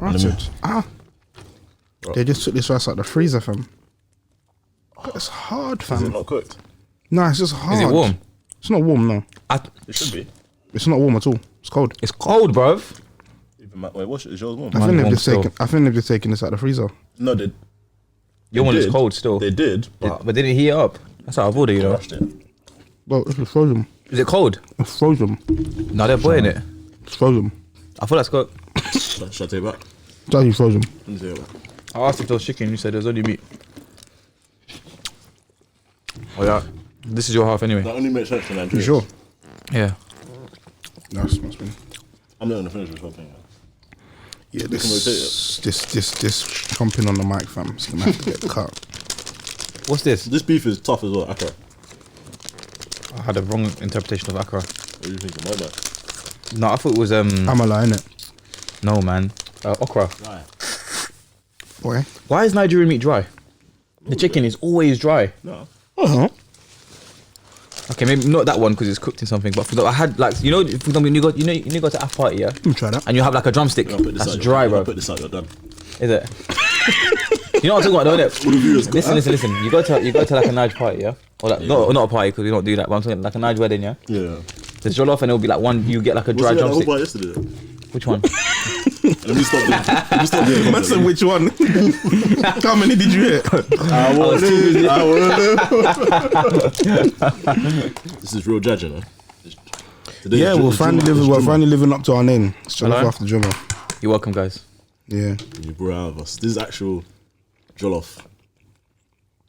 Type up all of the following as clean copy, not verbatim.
Rotted. They just took this rice out the freezer, fam. It's hard, fam. Is it not cooked? No, it's just hard. Is it warm? It's not warm, no. It should be. It's not warm at all. It's cold. It's cold, bruv. Wait, what's is yours warm? I think warm they've just taken this out the freezer. No, they. Your one is did. cold still. They did, but didn't it heat up? That's how I've ordered, you know. crushed it. Well, it's frozen. Is it cold? It's frozen. No, they're boiling it. It's frozen. I thought that's got. Should I take it back? It's actually frozen. Let me take it back. I asked if there was chicken. You said there's only meat. Oh yeah, this is your half anyway. That only makes sense in Nigeria. You sure? Yeah. No, it must be. I'm not gonna finish this whole thing. Yeah, this chomping on the mic, fam. It's gonna have to get cut. What's this? This beef is tough as well. Accra. I had a wrong interpretation of Accra. What do you think about that? No, I thought it was Amala, innit? No, man. Okra. Right. Boy. Why is Nigerian meat dry? The chicken is always dry. No. Uh-huh. Okay, maybe not that one because it's cooked in something. But for example, I had like for example, when you go to a party, yeah. Let me try that. And you have like a drumstick. That's dry, bro. I'll put this out. You're done. Is it? You know what I'm talking about, don't it? Listen. You go to like a Nige party, yeah, or like not a party because we don't do that. But I'm talking like a Nige wedding, yeah. Yeah. There's jollof and it'll be like one. You get like a dry drumstick. What yesterday? Which one? Let me stop doing. Man said which one? How many did you hit? I want This is real judge, you know. Yeah, we're finally living up to our name. It's Jollof after Jummah. You're welcome, guys. Yeah. You brought it out of us. This is actual Jollof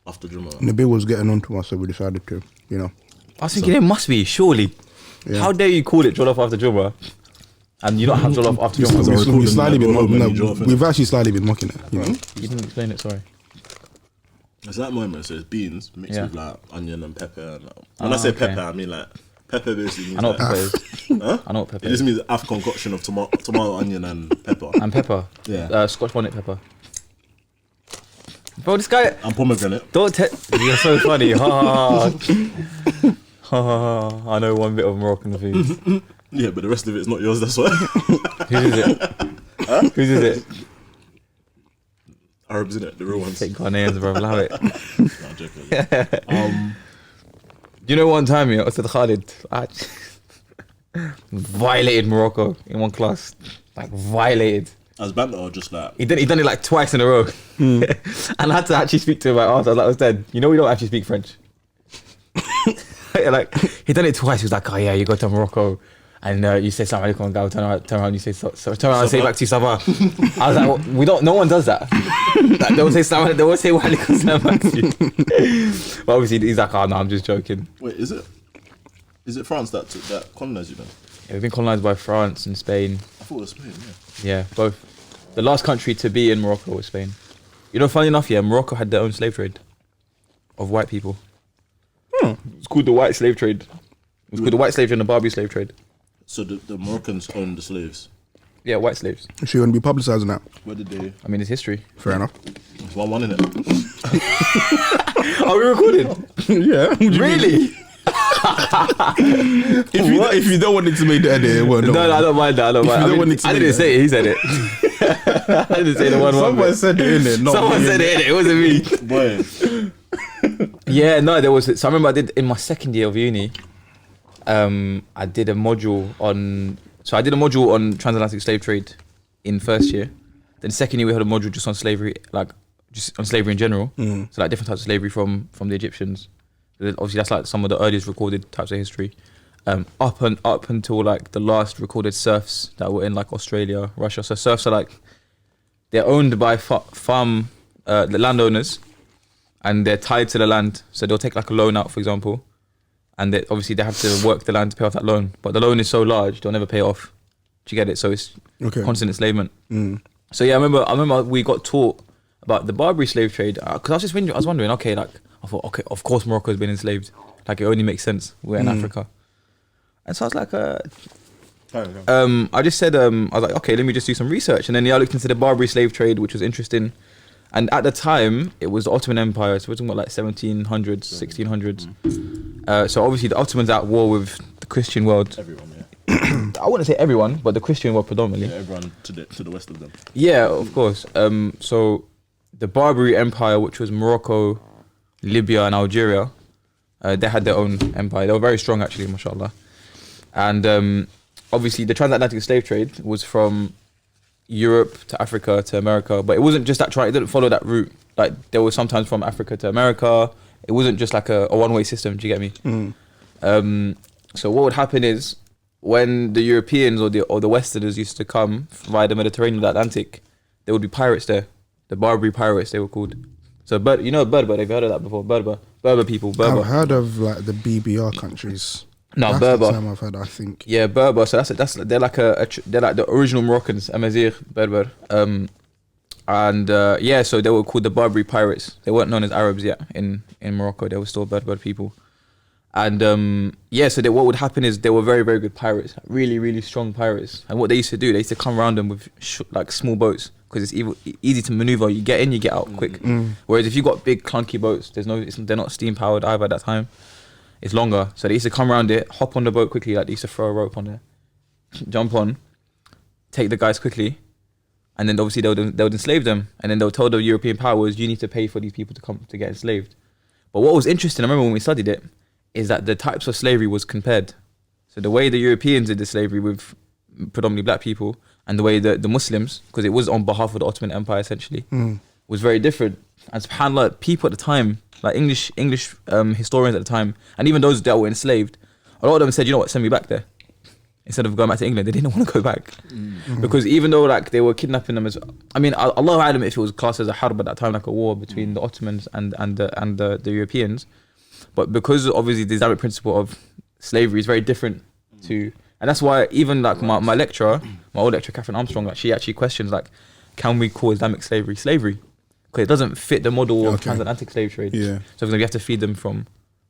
after Jummah. Nabil was getting onto us, so we decided to, you know. I was thinking it must be, surely. Yeah. How dare you call it Jollof after Jummah? And you don't have Jollof after Jummah. We've actually slightly been mocking it, you know. You didn't explain it, sorry. It's that moment, so it's beans mixed with like onion and pepper. And, when I say pepper, I mean like pepper basically means I know what pepper is. Huh? I know what pepper It just means a half concoction of tomato, onion and pepper. And pepper. Yeah. Scotch bonnet pepper. Bro, this guy... And pomegranate. Don't you're so funny. Ha ha. I know one bit of Moroccan food. Yeah, but the rest of it's not yours, that's why. Whose is it? Huh? Whose is it? Arabs, innit? The real ones. Take Ghanaians, bro. Allow it. No, I'm joking. You know, one time, I said Khalid, I violated Morocco in one class. Like, violated. As banter or just like... He done it like twice in a row. And I had to actually speak to him about after. I was like, I was dead. You know, we don't actually speak French. Like, he done it twice. He was like, oh yeah, you go to Morocco. And you say salam alaikum, and turn around, you say turn around and say back to you Sabah. I was like, well, no one does that. Like, they won't say salam, they won't say wa alaikum salam back to you. But obviously he's like, oh no, I'm just joking. Wait, is it France that colonized you then? Yeah, we've been colonized by France and Spain. I thought it was Spain, yeah. Yeah, both. The last country to be in Morocco was Spain. You know, funny enough, yeah, Morocco had their own slave trade of white people. It's called the white slave trade. It's called the white slave trade and the Barbary slave trade. So the Moroccans owned the slaves? Yeah, white slaves. So you're going to be publicising that? Where did they... I mean, it's history. Fair enough. It's 1-1, innit? Are we recording? Yeah. Really? If you don't want it to make the edit, well, No, I don't mind that. I don't mind. I didn't say it, he said it. I didn't say the one. Someone said it, innit? Someone said it, it wasn't me. Boy. Yeah, no, there was... So I remember I did, in my second year of uni, I did a module on transatlantic slave trade in first year. Then second year we had a module just on slavery, like just on slavery in general. So like different types of slavery from the Egyptians. Obviously that's like some of the earliest recorded types of history. Up until like the last recorded serfs that were in like Australia, Russia. So serfs are like, they're owned by the landowners, and they're tied to the land. So they'll take like a loan out, for example. And obviously they have to work the land to pay off that loan. But the loan is so large, they'll never pay it off. Do you get it? So it's constant enslavement. So yeah, I remember we got taught about the Barbary slave trade. Because I was wondering, okay, like, I thought, okay, of course Morocco has been enslaved. Like, it only makes sense. We're in Africa. And so I was like, I just said, I was like, okay, let me just do some research. And then I looked into the Barbary slave trade, which was interesting. And at the time, it was the Ottoman Empire. So we're talking about like 1700s, 1600s. So obviously the Ottomans at war with the Christian world. Everyone, yeah. I wouldn't say everyone, but the Christian were predominantly. Yeah, everyone to the west of them. Yeah, of course. So the Barbary Empire, which was Morocco, Libya, and Algeria, they had their own empire. They were very strong, actually, mashallah. And obviously, the transatlantic slave trade was from Europe to Africa to America, but it wasn't just that. It didn't follow that route. Like there was sometimes from Africa to America. It wasn't just like a one-way system. Do you get me? So what would happen is when the Europeans or the Westerners used to come via the Mediterranean or the Atlantic, there would be pirates there. The Barbary pirates, they were called. So, Berber, have you heard of that before? Berber people, Berber. I've heard of like the BBR countries. No, That's Berber. the time I've heard, I think. Yeah, Berber. So they're like they're like the original Moroccans, Amazigh, Berber. So they were called the Barbary pirates. They weren't known as Arabs yet in Morocco. They were still Berber people. And so what would happen is they were very, very good pirates, really, really strong pirates. And what they used to do, they used to come around them with like small boats because it's easy to maneuver. You get in, you get out quick. Whereas if you got big clunky boats, they're not steam powered either at that time. It's longer. So they used to come around it, hop on the boat quickly, like they used to throw a rope on there, jump on, take the guys quickly, and then obviously they would enslave them. And then they'll tell the European powers, you need to pay for these people to come to get enslaved. But what was interesting, I remember when we studied it, is that the types of slavery was compared. So the way the Europeans did the slavery with predominantly black people and the way the Muslims, because it was on behalf of the Ottoman Empire essentially, was very different. And subhanAllah, people at the time, like English historians at the time, and even those that were enslaved, a lot of them said, you know what, send me back there. Instead of going back to England, they didn't want to go back. Because even though like they were kidnapping them Allah Alam if it was classed as a harb at that time, like a war between the Ottomans and the Europeans. But because obviously the Islamic principle of slavery is very different to, and that's why even like my lecturer, my old lecturer, Catherine Armstrong, like she actually questions like, can we call Islamic slavery slavery? Because it doesn't fit the model of transatlantic slave trade. Yeah. So you have to feed them from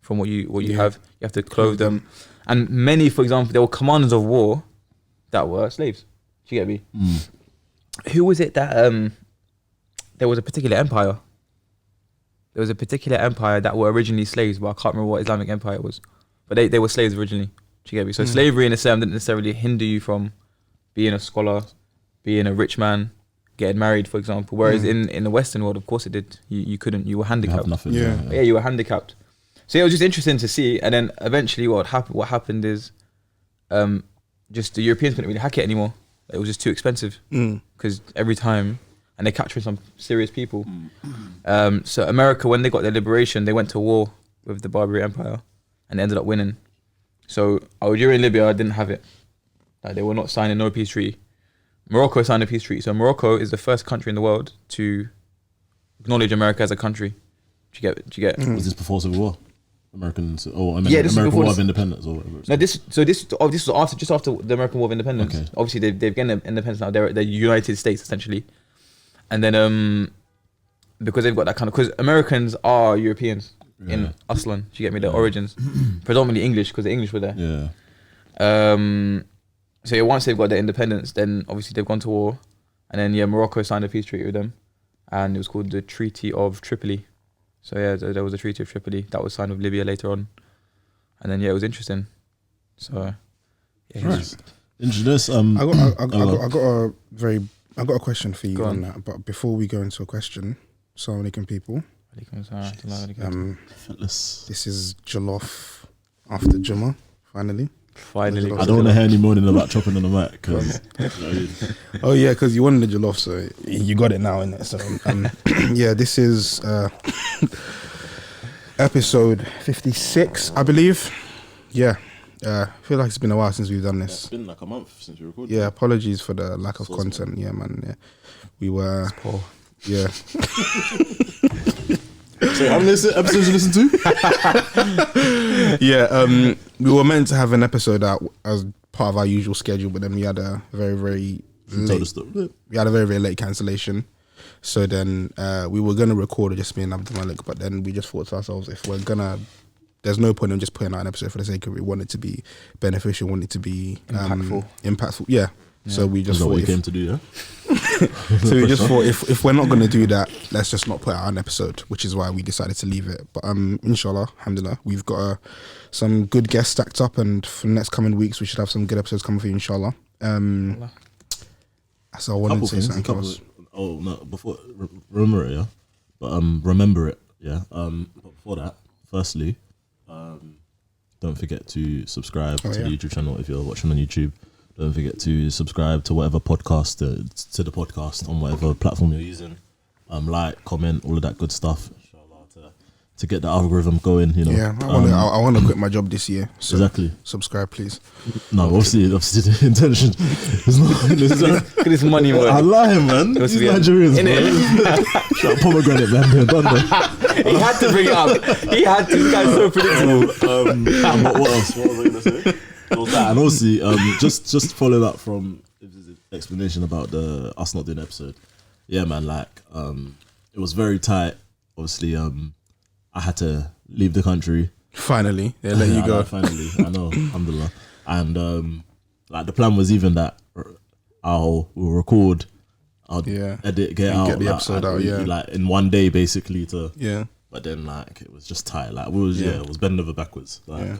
what you have. You have to clothe them. And many, for example, there were commanders of war that were slaves. Do you get me? Who was it that there was a particular empire? There was a particular empire that were originally slaves, but I can't remember what Islamic empire it was. But they were slaves originally. Do you get me? So slavery in Islam didn't necessarily hinder you from being a scholar, being a rich man, getting married, for example. Whereas in the Western world, of course it did. You couldn't, you were handicapped. You were handicapped. So it was just interesting to see. And then eventually what happened is just the Europeans couldn't really hack it anymore. It was just too expensive. Because every time, and they captured some serious people. So America, when they got their liberation, they went to war with the Barbary Empire and they ended up winning. So Algeria and Libya didn't have it. Like they were not signing no peace treaty. Morocco signed a peace treaty. So Morocco is the first country in the world to acknowledge America as a country. Do you get? Was this before Civil War? American War of Independence or whatever. No, this was just after the American War of Independence. Okay. Obviously, they've gained independence now. They're United States essentially, and then because they've got that kind of, because Americans are Europeans in Aslan. Do you get me? Their origins, predominantly English, because the English were there. So once they've got their independence, then obviously they've gone to war, and then Morocco signed a peace treaty with them, and it was called the Treaty of Tripoli. So there was a Treaty of Tripoli that was signed with Libya later on, and then it was interesting. So Interesting. I got a question for you on that. But before we go into a question, Assalamu alaikum people. This is Jollof after Jummah. Finally. I don't want to hear any moaning about chopping on the mic. Oh yeah, because you wanted the Jollof, so you got it now, innit? So this is episode 56, I believe. I feel like it's been a while since we've done this. It's been like a month since we recorded. Yeah, apologies for the lack of content. Yeah, man. Yeah, we were. It's poor. Yeah. So how many episodes you listen to? We were meant to have an episode out as part of our usual schedule, but then we had a very, very late cancellation. So then we were gonna record it, just me and Abdul Malik, but then we just thought to ourselves, if we're gonna, there's no point in just putting out an episode for the sake of it. We want it to be beneficial, want it to be impactful. Impactful, yeah. So we just That's not thought what we came to do, yeah? so we just thought if we're not going to do that, let's just not put out an episode, which is why we decided to leave it. But inshallah, alhamdulillah, we've got some good guests stacked up, and for the next coming weeks we should have some good episodes coming for you, inshallah. So I wanted to say something else. Oh no, before remember it, yeah. But remember it, yeah. But before that, firstly, don't forget to subscribe to the YouTube channel if you're watching on YouTube. Don't forget to subscribe to whatever podcast to the podcast on whatever platform you're using. Like, comment, all of that good stuff. Inshallah, to get the algorithm going, you know. Yeah, I want to quit my job this year. So exactly. Subscribe, please. No, obviously the intention is not. Look at this money, man. I lie, man. These Nigerians, man. Shut up, pomegranate, man. They're done there. He had to bring it up. He had to. This guy's so predictable. What else? What was I going to say? And also, just following up from the explanation about us not doing an episode. Yeah, man. Like, it was very tight. Obviously, I had to leave the country. Finally, they let you go. Finally, I know, alhamdulillah. And like the plan was even that we'll record, I'll edit, get the episode out, like in one day basically yeah. But then like it was just tight. Like it was bending over backwards. Like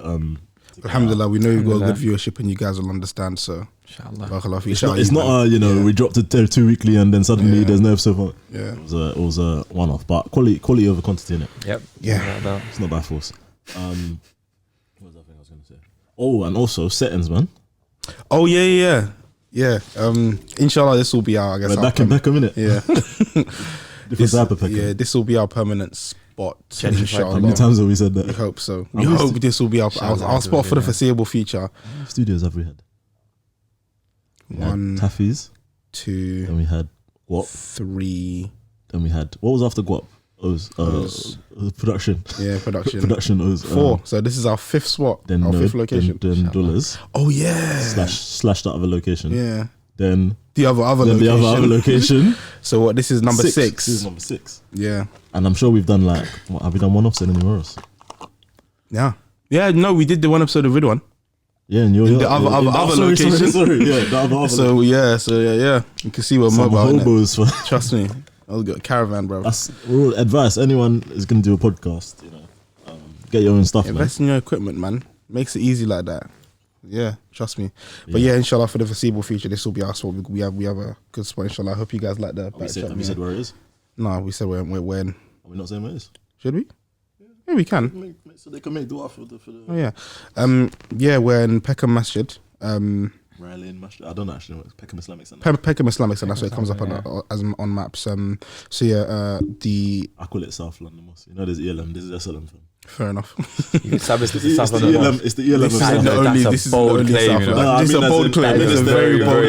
alhamdulillah, we know you've got a good viewership and you guys will understand. So inshallah. It's not we dropped it 2 weekly and then suddenly there's no episode for it. Yeah, it was a one-off, but quality over quantity in it. Yep. Yeah, it's not by force. What was that thing I was going to say? Oh, and also settings, man. Oh yeah. Inshallah, this will be our. I guess we're back in Peckham, innit? Yeah. Different type of Peckham. Yeah, this will be our permanent spot. Inshallah. How many times have we said that? We hope so. We hope this will be our spot for the foreseeable future. How many studios have we had? 1, Taffy's, 2. Then we had Guap. 3. Then we had what was after Guap? It was production. Yeah, production. Production was 4. So this is our 5th spot. Then our 5th location. Then Dollars. Oh yeah. Slash that other location. Yeah. Then the other location. The other location. So what? This is number 6. This is number 6. Yeah. And I'm sure we've done have we done one-offs anywhere else? Yeah. Yeah. No, we did the one episode of Ridwan. Yeah, and the other location. Sorry. Yeah, the other. So yeah. You can see we're mobile. Hobos for trust me. I'll get a caravan, bro. That's real advice. Anyone is gonna do a podcast, get your own stuff. Invest in your equipment, man. Makes it easy like that. Yeah, trust me. But yeah, inshallah, for the foreseeable future, this will be our spot. We have a good spot, inshallah. I hope you guys like the. Have we said where it is? No, we said we're in. Are we not saying where it is? Should we? Yeah, we can. So they can make dua for the. Oh yeah, yeah. We're in Peckham Masjid. Raleigh in Masjid. I don't know actually what Peckham Islamic Centre. Peckham Islamic Centre. That's what it comes up on maps. So yeah, I call it South London Mosque. There's ELM. This is SLM. Fair enough. It's the ELM. This is a bold claim. This is a bold claim. It's a very bold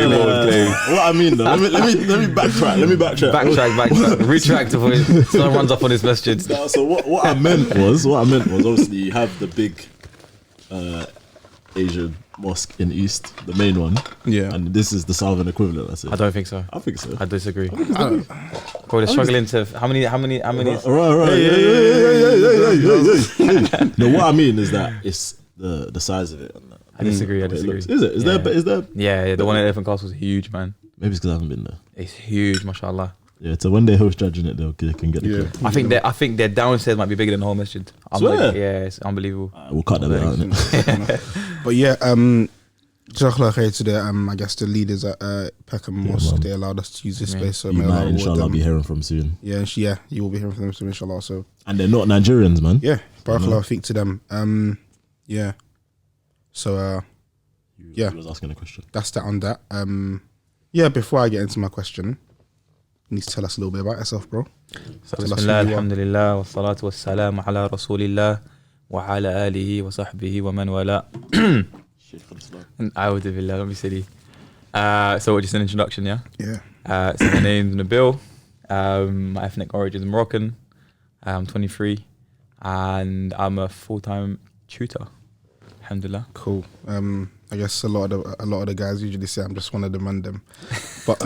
claim. What I mean, though, let me backtrack. Backtrack. Retract before someone runs up on his masjid. So what I meant was obviously you have the big Asian mosque in East, the main one. Yeah. And this is the southern equivalent, that's it. I don't think so. I think so. I disagree. Bro, they're struggling to how many Right. No, what I mean is that it's the size of it. I disagree. Is it? Is there? Yeah, the one at Elephant Castle is huge, man. Maybe it's because I haven't been there. It's huge, mashallah. Yeah, so when they host judging it, they can get the clip. I think their downstairs might be bigger than the whole masjid. Yeah, it's unbelievable. We'll cut that bit out, innit? But yeah, Jazakallah khair to the I guess the leaders at Peckham Mosque. They allowed us to use this space. So you might inshallah be hearing from soon. Yeah, you will be hearing from them soon, inshallah. So and they're not Nigerians, man. Yeah, barakallah feek to them. Yeah. So you was asking a question. That's that on that. Yeah, before I get into my question, you need to tell us a little bit about yourself, bro. So bismillah, alhamdulillah, wa salatu wa salam ala rasulillah wa ala alihi wa sahbihi wa man wala. A'udhu billah, don't be silly. So just an introduction, yeah? Yeah. So my name's Nabil. My ethnic origin is Moroccan. I'm 23 and I'm a full-time tutor. Alhamdulillah. Cool. I guess a lot of the guys usually say I'm just one of the mandem. But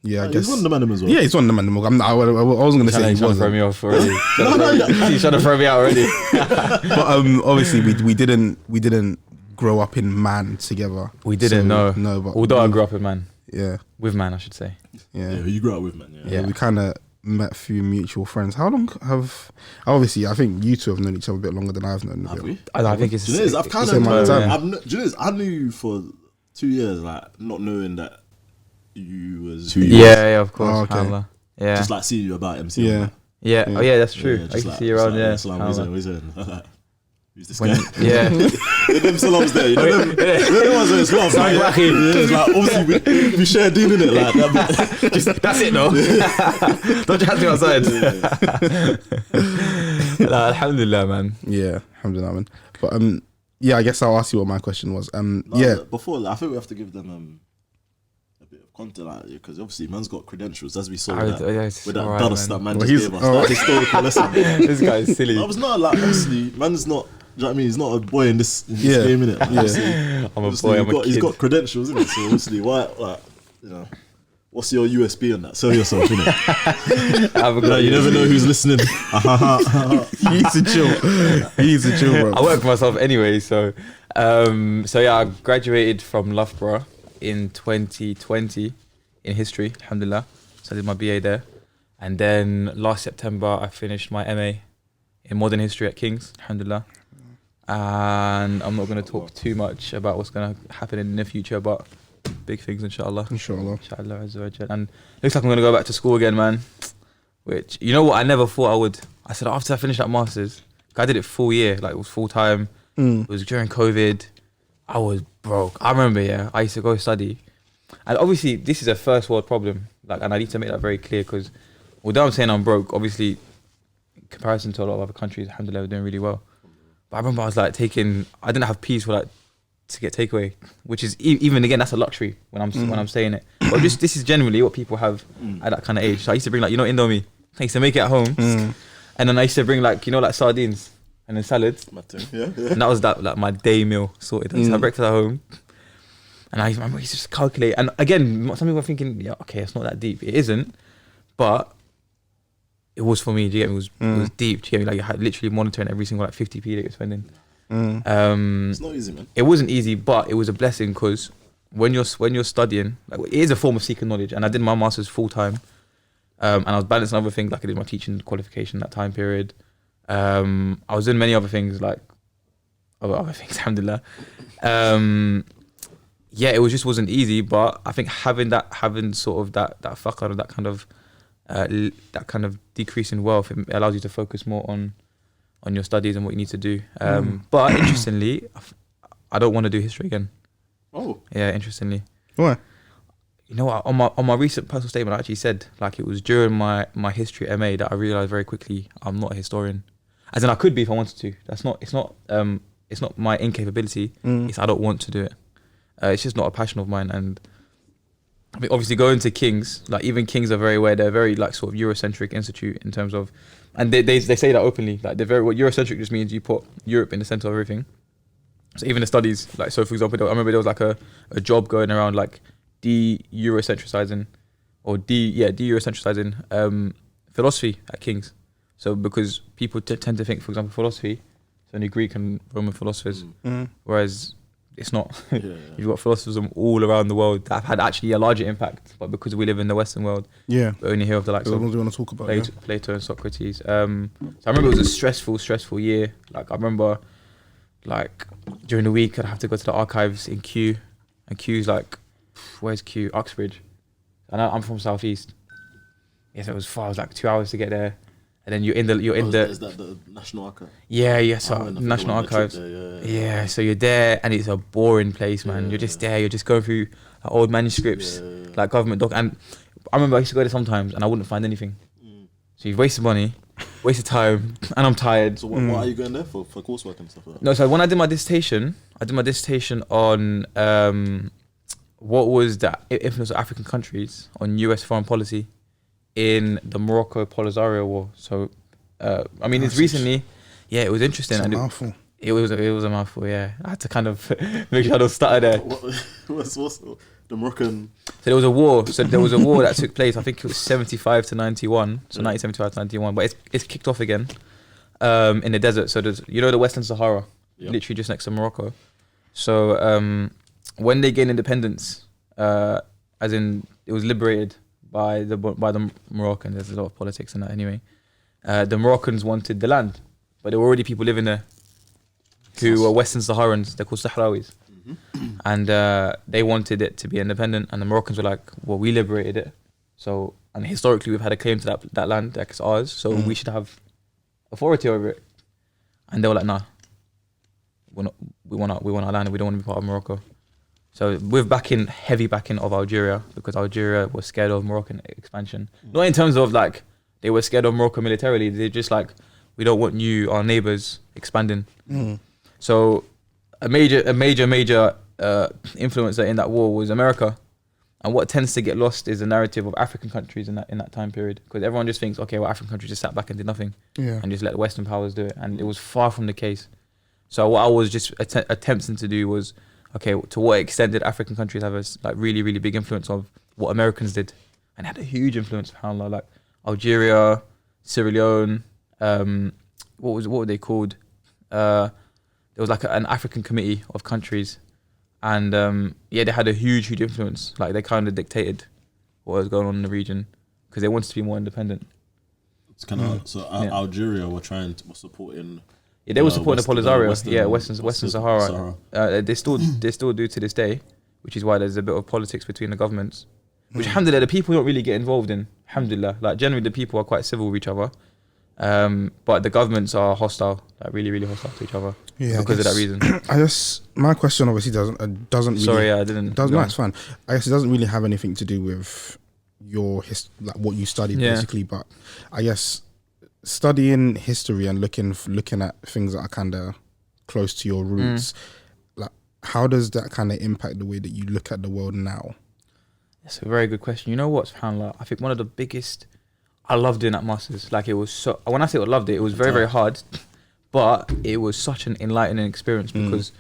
yeah, I guess he's one of the mandem as well. Yeah, he's one of the mandem. I wasn't gonna say he wasn't. Throw me off already. He's trying to throw me out already. But obviously we didn't grow up in Man together. We didn't know. No, but although I grew up in Man. Yeah. With Man, I should say. Yeah. You grew up with Man. Yeah. We kind of met a few mutual friends. How long have? Obviously, I think you two have known each other a bit longer than I've known. Have we? I think it's. Do you know, I've kind of. I knew for 2 years, like not knowing that you was who you was. Yeah, of course. Oh, okay. Yeah. Just like seeing you about MC. Yeah. Yeah. Oh yeah, that's true. I used to see you around. Yeah. Who's this guy? Yeah. Them salams there, you know them. The ones where it's love. It's like obviously we share Deen in it like that. But that's it though. Don't chat to me outside. Alhamdulillah, man. Yeah, alhamdulillah, man. But yeah, I guess I'll ask you what my question was. Before that, I think we have to give them a bit of content, like, because obviously man's got credentials, as we saw with that dust that man just gave us. That historical lesson. This guy is silly. I was not like, obviously, man's not. Do you know what I mean? He's not a boy in this game, innit? Yeah. I'm a boy. I'm a kid. He's got credentials, innit? So obviously, why, like, you know, what's your USB on that? Sell yourself, innit? You never know who's listening. He needs to chill. He needs to chill, bro. I work for myself anyway, so yeah, I graduated from Loughborough in 2020 in history, alhamdulillah. So I did my BA there, and then last September I finished my MA in modern history at King's, alhamdulillah. And I'm not going to talk too much about what's going to happen in the near future, but big things, inshallah. Inshallah. And looks like I'm going to go back to school again, man. Which, you know what, I never thought I would. I said after I finished that Masters, I did it full year, like it was full time. It was during COVID. I was broke. I remember, I used to go study. And obviously, this is a first world problem. Like, and I need to make that very clear, because although I'm saying I'm broke, obviously, in comparison to a lot of other countries, alhamdulillah, we're doing really well. But I remember I was like I didn't have peas for like to get takeaway, which is even again, that's a luxury when I'm saying it. But this is generally what people have at that kind of age. So I used to bring like, Indomie. I used to make it at home. And then I used to bring like, like sardines and then salads. Yeah. And that was like my day meal sorted. I used to have breakfast at home. And I remember I used to just calculate. And again, some people are thinking, yeah, okay, it's not that deep. It isn't. But it was for me, do you get me? It was deep, do you get me? Like, you had literally monitoring every single like 50p that you're spending. It's not easy, man. It wasn't easy, but it was a blessing, because when you're studying, like, it is a form of seeking knowledge. And I did my Masters full time. And I was balancing other things, like I did my teaching qualification that time period. I was doing many other things, like other things, alhamdulillah. Yeah, it wasn't easy, but I think having sort of that faqr, that kind of decrease in wealth, it allows you to focus more on your studies and what you need to do. But interestingly, I don't want to do history again. Oh. Yeah, interestingly. Why? You know what, on my recent personal statement, I actually said, like, it was during my history MA that I realised very quickly I'm not a historian. As in, I could be if I wanted to. It's not my incapability. It's I don't want to do it. It's just not a passion of mine. And I mean, obviously going to King's, like even King's are very aware, they're very like sort of Eurocentric institute in terms of, and they say that openly, like they're very, what Eurocentric just means you put Europe in the centre of everything. So even the studies, like, so for example, I remember there was like a job going around like de-Eurocentricizing philosophy at King's. So because people tend to think, for example, philosophy, it's only Greek and Roman philosophers, whereas it's not. You've got philosophers from all around the world that have had actually a larger impact, but because we live in the Western world, we only hear of the likes of want to talk about Plato and Socrates. So I remember it was a stressful year. Like, I remember, like, during the week I'd have to go to the archives in Kew, and Kew's like, where's Kew? Uxbridge. And I'm from South East. Yes, it was far. It was like 2 hours to get there. And then you're in the. Is that the National Archive? Yeah. So National Archives. Yeah. So you're there, and it's a boring place, man. You're just there. You're just going through like, old manuscripts, like government doc. And I remember I used to go there sometimes, and I wouldn't find anything. So you've wasted money, wasted time, and I'm tired. So what are you going there for coursework and stuff like that? No. So when I did my dissertation, on what was the influence of African countries on US foreign policy in the Morocco-Polisario War. So, I mean, it's recently, it was interesting. It's a mouthful. It was a mouthful, yeah. I had to kind of make sure I don't stutter there. What's the Moroccan? So there was a war. So there was a war that took place. I think it was 75 to 91. So 1975 to 91. But it's kicked off again in the desert. So there's, the Western Sahara, literally just next to Morocco. So when they gained independence, as in it was liberated by the Moroccans. There's a lot of politics in that anyway. The Moroccans wanted the land, but there were already people living there who were Western Saharans. They're called Sahrawis. And they wanted it to be independent, and the Moroccans were like, well, we liberated it. So, and historically we've had a claim to that land, like it's ours, so we should have authority over it. And they were like, nah, we want our land and we don't want to be part of Morocco. So with heavy backing of Algeria, because Algeria was scared of Moroccan expansion. Not in terms of like, they were scared of Morocco militarily, they're just like, we don't want you, our neighbours, expanding. So a major influencer in that war was America. And what tends to get lost is the narrative of African countries in that time period, because everyone just thinks, okay, well, African countries just sat back and did nothing, and just let the Western powers do it, and it was far from the case. So what I was just attempting to do was, okay, to what extent did African countries have a like really, really big influence of what Americans did, and had a huge influence, subhanAllah, like Algeria, Sierra Leone, what were they called? There was like an African committee of countries. And they had a huge influence. Like they kind of dictated what was going on in the region because they wanted to be more independent. It's kind of Algeria were supporting. Yeah, they were supporting the Polisario. Western Sahara. They still do to this day, which is why there's a bit of politics between the governments, which alhamdulillah the people don't really get involved in. Alhamdulillah, like generally the people are quite civil with each other, but the governments are hostile, like really, really hostile to each other. Yeah, because of that reason. I guess my question obviously doesn't really. Sorry, I didn't. No, it's fine. I guess it doesn't really have anything to do with your like what you studied basically. But I guess studying history and looking at things that are kind of close to your roots, like how does that kind of impact the way that you look at the world now? That's a very good question. You know what, subhanAllah, I think one of the biggest. I loved doing that masters. Like it was so. When I say I loved it was very, very hard. But it was such an enlightening experience because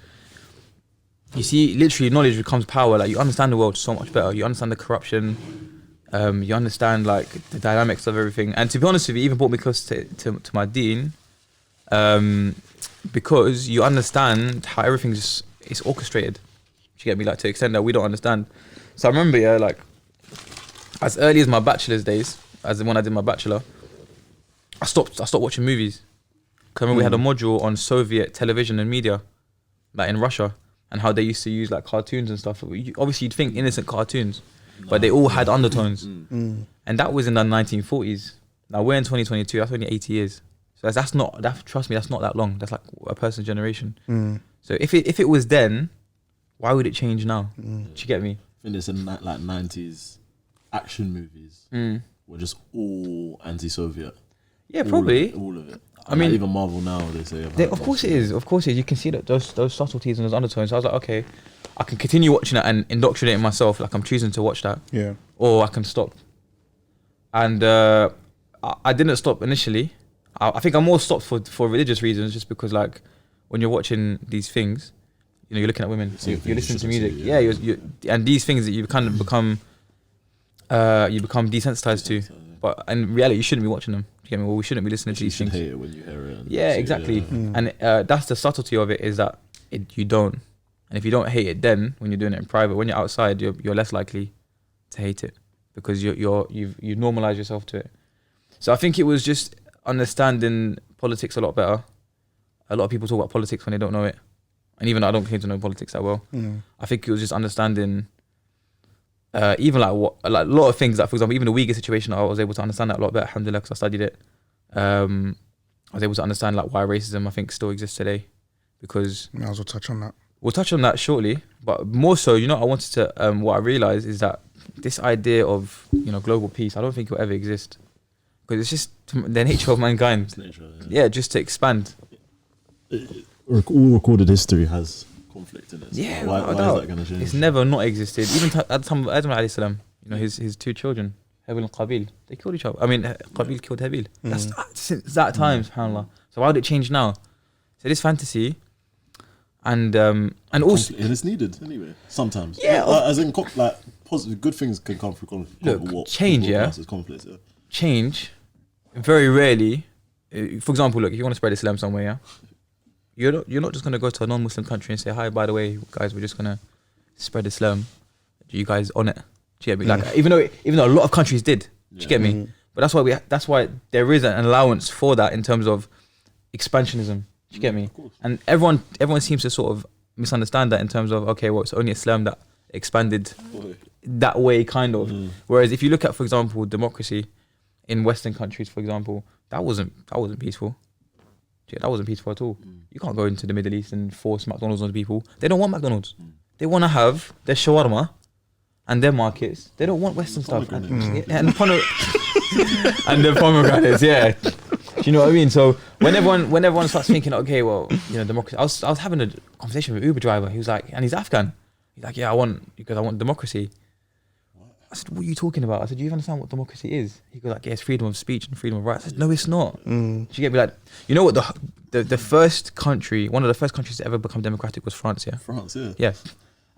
you see, literally, knowledge becomes power. Like you understand the world so much better. You understand the corruption. You understand like the dynamics of everything. And to be honest with you, it even brought me close to my Deen, because you understand how everything is orchestrated. You get me? Like to the extent that we don't understand. So I remember, like as early as my bachelor's days, as when I did my bachelor, I stopped watching movies. I remember we had a module on Soviet television and media, like in Russia, and how they used to use like cartoons and stuff. Obviously, you'd think innocent cartoons, but they all had undertones. And that was in the 1940s. Now we're in 2022. That's only 80 years. So that's not. Trust me, that's not that long. That's like a person's generation. So if it was then, why would it change now? Do you get me? I think it's in like 90s action movies were just all anti-Soviet. Yeah, probably all of it. I mean, even Marvel now, they say. Of course it is. Of course it is. You can see that those subtleties and those undertones. So I was like, okay, I can continue watching that and indoctrinate myself. Like I'm choosing to watch that. Yeah. Or I can stop. And I didn't stop initially. I think I more stopped for religious reasons, just because like when you're watching these things, you're looking at women, you're listening to music. You're and these things that you kind of become desensitized to. But in reality, you shouldn't be watching them. You get me? Well, we shouldn't be listening to these things. You should hate it when you hear it. Yeah, exactly. And that's the subtlety of it, is that you don't. And if you don't hate it then, when you're doing it in private, when you're outside, you're less likely to hate it because you've normalized yourself to it. So I think it was just understanding politics a lot better. A lot of people talk about politics when they don't know it. And even I don't claim to know politics that well. I think it was just understanding even like a lot of things, like for example, even the Uyghur situation, I was able to understand that a lot better, alhamdulillah, because I studied it. I was able to understand like why racism I think still exists today, because Might as well touch on that. We'll touch on that shortly, but more so, I wanted to what I realized is that this idea of global peace, I don't think it will ever exist, because it's just the nature of mankind. It's nature, just to expand. All recorded history has conflict in it. So yeah, why is that going to change? It's never not existed. Even at the time of Adam alayhi salam, his two children, Habil and Qabil, they killed each other. I mean, Qabil killed Habil. That's since that time, subhanAllah. So why would it change now? So this fantasy, and also, and it's needed anyway. Sometimes, yeah. As in, like positive, good things can come through conflict. Look, change, conflict, change. Very rarely. For example, look, if you want to spread Islam somewhere, you're not just gonna go to a non-Muslim country and say, hi, by the way, guys, we're just gonna spread Islam. Do you guys on it? Do you get me? Like even though a lot of countries did. Do you get me? But that's why there is an allowance for that in terms of expansionism. Do you get me? And everyone seems to sort of misunderstand that in terms of, okay, well, it's only Islam that expanded that way, kind of. Whereas if you look at, for example, democracy in Western countries, for example, that wasn't peaceful. Yeah, that wasn't peaceful at all. You can't go into the Middle East and force McDonald's on people. They don't want McDonald's. They want to have their shawarma and their markets. They don't want Western stuff. And the pomegranates, yeah. Do you know what I mean? So when everyone starts thinking, okay, well, democracy. I was having a conversation with an Uber driver. He was like, and he's Afghan. He's like, yeah, I want democracy. I said, what are you talking about? I said, do you understand what democracy is? He goes like, yeah, it's freedom of speech and freedom of rights. I said, no, it's not. Do you get me? Like, you know what? The first country, one of the first countries to ever become democratic was France. Yeah. France, yeah. Yeah.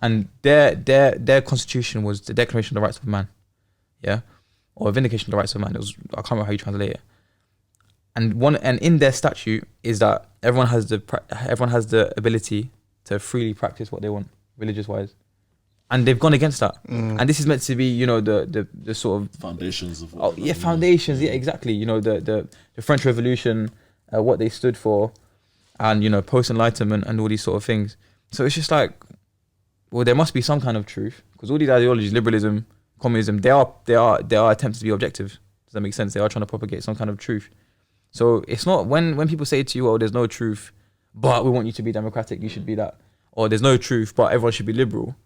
And their constitution was the Declaration of the Rights of Man. Yeah. Or Vindication of the Rights of Man. I can't remember how you translate it. And in their statute is that everyone has the ability to freely practice what they want, religious wise. And they've gone against that. And this is meant to be, the sort of foundations of foundations, yeah, exactly. The French Revolution, what they stood for, and post-enlightenment and all these sort of things. So it's just like, well, there must be some kind of truth, because all these ideologies, liberalism, communism, they are attempts to be objective. Does that make sense? They are trying to propagate some kind of truth. So it's not when people say to you, oh, there's no truth, but we want you to be democratic, you should be that. Or there's no truth, but everyone should be liberal.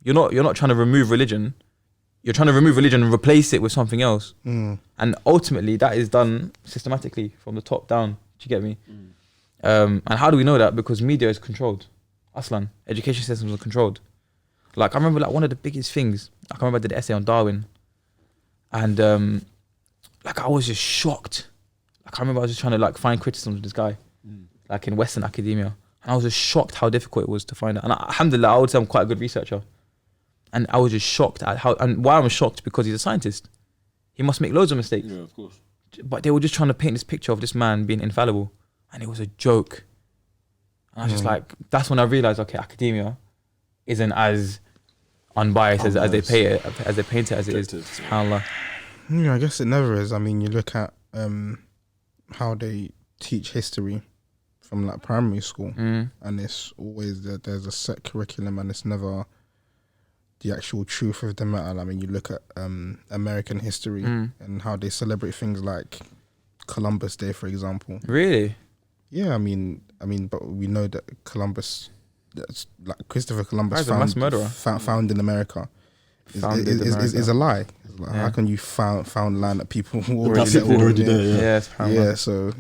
You're not trying to remove religion. You're trying to remove religion and replace it with something else. And ultimately, that is done systematically from the top down. Do you get me? And how do we know that? Because media is controlled. Aslan, education systems are controlled. Like I remember, like one of the biggest things. I remember I did an essay on Darwin, and I was just shocked. Like I remember I was just trying to like find criticisms of this guy, like in Western academia, and I was just shocked how difficult it was to find it. And alhamdulillah, I would say I'm quite a good researcher. And I was just shocked at how, and why I'm shocked, because he's a scientist. He must make loads of mistakes. Yeah, of course. But they were just trying to paint this picture of this man being infallible. And it was a joke. And I was just like, that's when I realized, okay, academia isn't as unbiased as they paint it as it is. SubhanAllah. Yeah, I guess it never is. I mean, you look at how they teach history from like primary school, and it's always that there's a set curriculum, and it's never the actual truth of the matter. I mean, you look at American history and how they celebrate things like Columbus Day, for example. Really? Yeah, I mean, but we know that Columbus, that's like Christopher Columbus found in America, is a lie. Like, how can you found land that people already there? Yeah. So,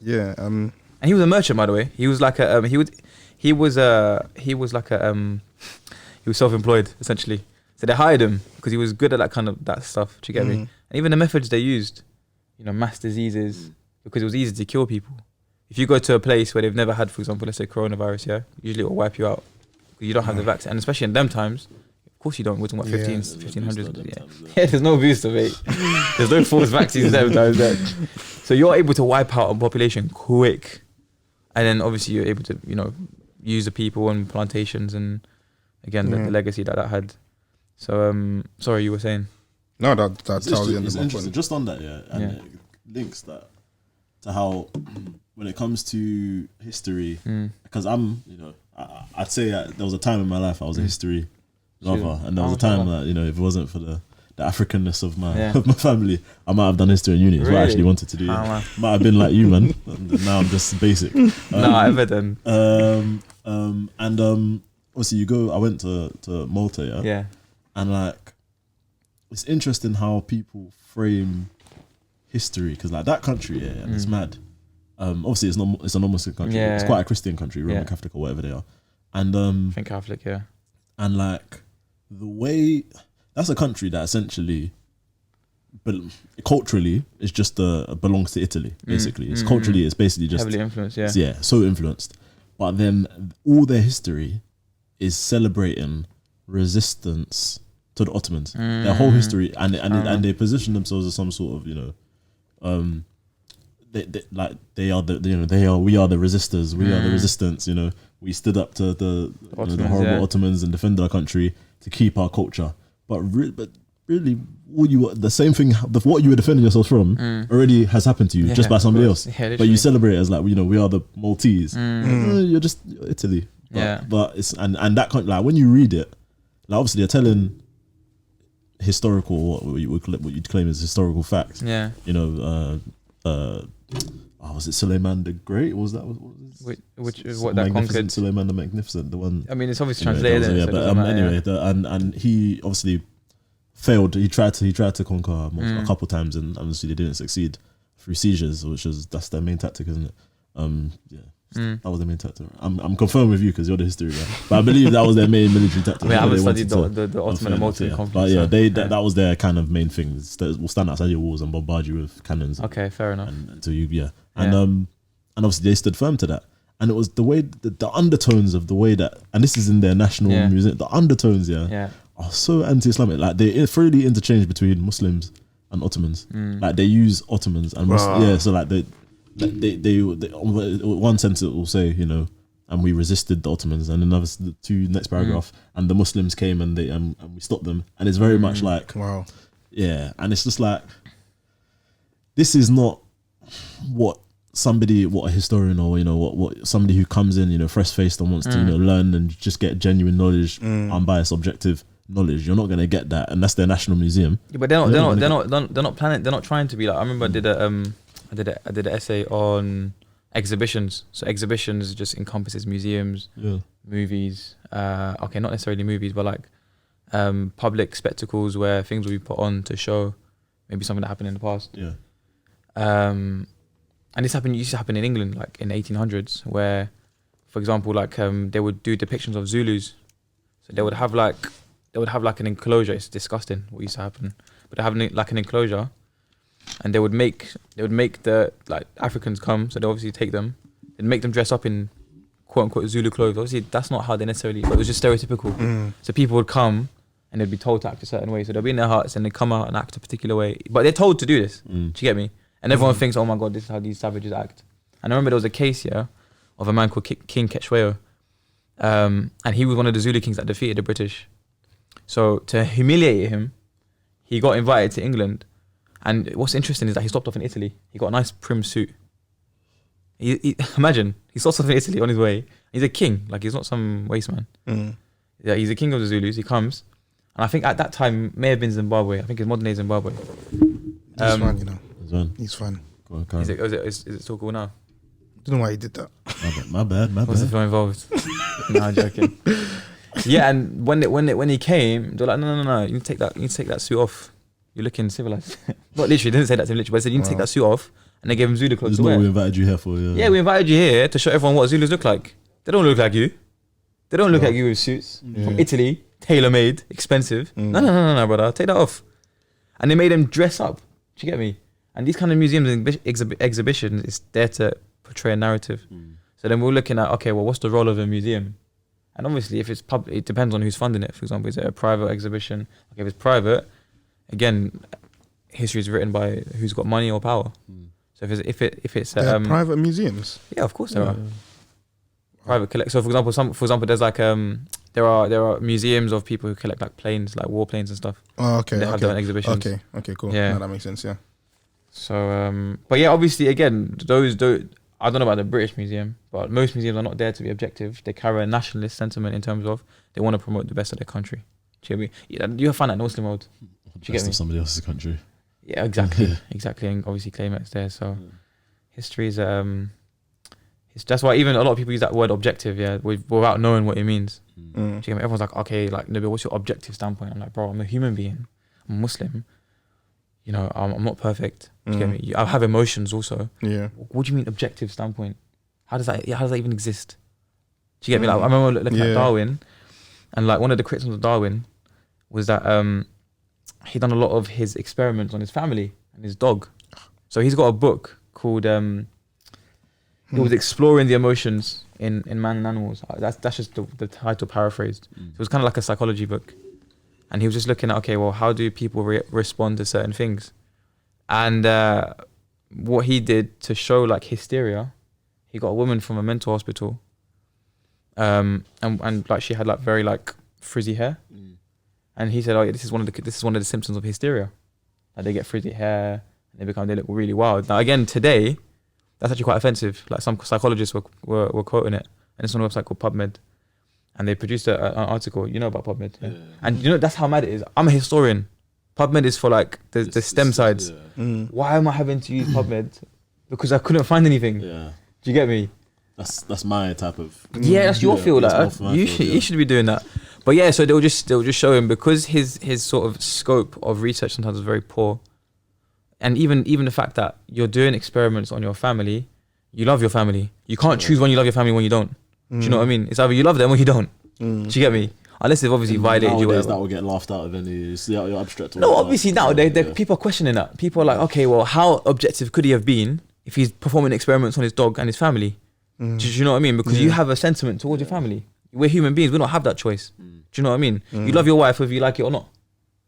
yeah. And he was a merchant, by the way. He was like a he was self-employed essentially. So they hired him because he was good at that stuff. Do you get me? And even the methods they used, mass diseases, because it was easy to cure people. If you go to a place where they've never had, for example, let's say coronavirus, yeah, usually it will wipe you out because you don't have the vaccine. And especially in them times, of course you don't. We're talking about 1500s. Yeah, there's no booster, mate. There's no forced vaccines them times. So you're able to wipe out a population quick. And then obviously you're able to, use the people and plantations and, again, the legacy that had. So, sorry, you were saying? No, that tells you. It's interesting. Just on that, yeah. And it links that to how... when it comes to history, because I'd say that there was a time in my life I was a history lover, and there was a time that if it wasn't for the Africanness of my family, I might have done history in uni. It's what I actually wanted to do. Might have been like you, man. And now I'm just basic. Ever done. And obviously I went to Malta, yeah, and it's interesting how people frame history, because that country, and it's mad. Obviously it's a non-Muslim country. It's quite a Christian country, Roman Catholic or whatever they are. And I think Catholic, yeah. And the way, that's a country that essentially culturally is just belongs to Italy, basically. It's culturally, it's basically just heavily influenced, so influenced. But then all their history is celebrating resistance to the Ottomans. Their whole history, and they position themselves as some sort of we are the resistors, we are the resistance. You know, we stood up to the horrible Ottomans and defended our country to keep our culture. But really, what you were defending yourselves from already has happened to you just by somebody else. Yeah, but you celebrate it as like, you know, we are the Maltese. You're just Italy. But it's and that kind, like when you read it, like obviously they're telling historical what you'd claim as historical facts. Yeah. You know, was it Suleiman the Great? What was that? What that conquered? Suleiman the Magnificent, the one. I mean, it's obviously translated. Yeah, but anyway, and he obviously failed. He tried to conquer a couple times, and obviously they didn't succeed through sieges, that's their main tactic, isn't it? That was their main tactic. I'm confirmed with you because you're the history guy, but I believe that was their main military tactic. I mean, I haven't studied the Ottoman and Malta conflict. But yeah, that was their kind of main thing. Will stand outside your walls and bombard you with cannons. Okay, fair enough. And obviously they stood firm to that. And it was the way the undertones of the way that, and this is in their national music, the undertones, are so anti-Islamic. Like they freely interchange between Muslims and Ottomans. Like they use Ottomans and Muslims. So like they one sentence it will say, you know, and we resisted the Ottomans, and another the two next paragraph, and the Muslims came and we stopped them. And it's very much like and it's just like, this is not what a historian or, you know, what somebody who comes in, you know, fresh faced and wants to, you know, learn and just get genuine knowledge, unbiased, objective knowledge. You're not going to get that, and that's their national museum. Yeah, but they're not planning. They're not trying to be like. I remember I did an essay on exhibitions. So exhibitions just encompasses museums, movies. Okay, not necessarily movies, but like public spectacles where things will be put on to show maybe something that happened in the past. Yeah. And this used to happen in England, like in the 1800s, where, for example, like they would do depictions of Zulus. So they would have like an enclosure. It's disgusting what used to happen, but they have like an enclosure, and they would make the like Africans come. So they obviously take them and make them dress up in quote unquote Zulu clothes. Obviously, that's not how they necessarily. But it was just stereotypical. So people would come and they'd be told to act a certain way. So they'll be in their huts and they come out and act a particular way. But they're told to do this. Do you get me? And everyone thinks, oh my God, this is how these savages act. And I remember there was a case here of a man called King Ketshwayo. And he was one of the Zulu kings that defeated the British. So to humiliate him, he got invited to England. And what's interesting is that he stopped off in Italy. He got a nice prim suit. Imagine, he stops off in Italy on his way. He's a king, like he's not some waste man. Yeah, he's a king of the Zulus. He comes. And I think at that time, may have been Zimbabwe. I think it's modern day Zimbabwe. He's fun, you know. He's fun. Is it still cool now? I don't know why he did that. My bad. What's the feel involved? No, I'm joking. Yeah, and when he came, they're like, no, you need to take that suit off. You're looking civilized. Not literally, didn't say that to him literally, but I said you need to take that suit off, and they gave him Zulu clothes to wear. We invited you here for. Yeah, we invited you here to show everyone what Zulus look like. They don't look like you. They don't look like you with suits from Italy, tailor-made, expensive. No, brother, take that off. And they made him dress up. Do you get me? And these kind of museums and exhibitions, it's there to portray a narrative. So then we're looking at, okay, well, what's the role of a museum? And obviously, if it's public, it depends on who's funding it. For example, is it a private exhibition? Okay, if it's private, again, history is written by who's got money or power. So if it's private museums. Yeah, of course there are. Private collect. So for example, there's like there are museums of people who collect like planes, like war planes and stuff. Oh, okay. They have their own exhibitions. Okay, cool. Yeah, no, that makes sense. Yeah. So, but yeah, obviously, again, those I don't know about the British Museum, but most museums are not there to be objective. They carry a nationalist sentiment in terms of they want to promote the best of their country. Do you get me? You'll find that in Muslim world. Do you get me? Of somebody else's country. Yeah, exactly, and obviously claim it's there. So, history is that's why even a lot of people use that word objective, without knowing what it means. Do you get me? Everyone's like, okay, like Nabil, what's your objective standpoint? I'm like, bro, I'm a human being. I'm Muslim. You know, I'm not perfect. Do you get me? I have emotions also. Yeah. What do you mean objective standpoint? How does that even exist? Do you get me? Like I remember looking at Darwin, and like one of the criticisms of Darwin was that he done a lot of his experiments on his family and his dog. So he's got a book called he was exploring the emotions in man and animals. That's just the title paraphrased. So it was kind of like a psychology book. And he was just looking at, okay, well, how do people respond to certain things? And what he did to show like hysteria, he got a woman from a mental hospital, and like she had like very like frizzy hair, and he said, oh yeah, this is one of the symptoms of hysteria, like they get frizzy hair and they look really wild. Now again today, that's actually quite offensive. Like some psychologists were quoting it, and it's on a website called PubMed, and they produced an article. You know about PubMed, yeah? And you know that's how mad it is. I'm a historian. PubMed is for like the STEM sides. Why am I having to use PubMed? Because I couldn't find anything. Yeah. Do you get me? That's my type of. Yeah, that's your field. Like, you should be doing that. But yeah, so they'll just show him because his sort of scope of research sometimes is very poor, and even the fact that you're doing experiments on your family, you love your family. You can't choose when you love your family when you don't. Do you know what I mean? It's either you love them or you don't. Do you get me? Unless they've obviously violated you. That will get laughed out of any your abstract. No, obviously now people are questioning that. People are like, okay, well, how objective could he have been if he's performing experiments on his dog and his family? Do you know what I mean? Because you have a sentiment towards your family. We're human beings. We don't have that choice. Do you know what I mean? You love your wife whether you like it or not.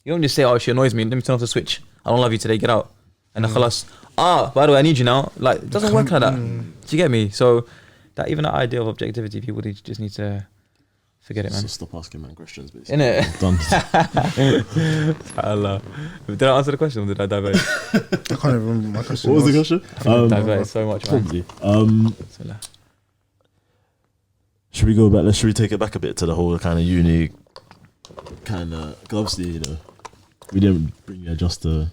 You don't just say, oh, she annoys me. Let me turn off the switch. I don't love you today. Get out. And by the way, I need you now. Like, it doesn't work like that. Do you get me? So that even that idea of objectivity, people just need to forget it, man. So stop asking man questions, basically. Innit? Done. Allah. Did I answer the question or did I divert? I can't even remember my question. What was the question? I diverted so much, man. Probably. Should we go back? Should we take it back a bit to the whole kind of uni, because obviously, you know, we didn't bring you just to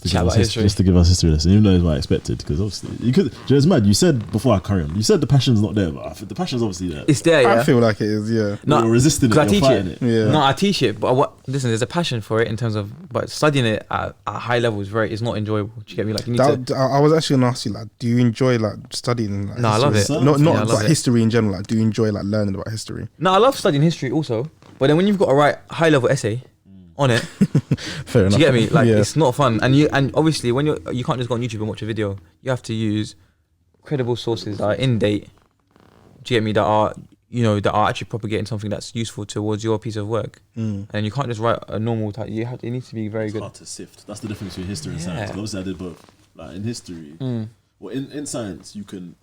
give us history lesson, even though it's what I expected. Because obviously, you could. It's mad. You said before I carry on. You said the passion's not there, but I think the passion's obviously there. It's there. Yeah? I feel like it is. Yeah. No, you're resisting it. I teach it. Yeah. No, I teach it, but listen, there's a passion for it in terms of, but studying it at a high level is not enjoyable. Do you get me? Like, you need to. I was actually gonna ask you, like, do you enjoy like studying? Like, no, I love it. Not but history in general. Like, do you enjoy like learning about history? No, I love studying history also, but then when you've got to write high level essay on it, fair enough. Do you get me? Like, it's not fun, and obviously when you can't just go on YouTube and watch a video. You have to use credible sources that are in date. Do you get me? That are actually propagating something that's useful towards your piece of work. And you can't just write a normal type. It needs to be very good. It's hard to sift. That's the difference between history and science. Obviously, I did both. Like in history, well, in science you can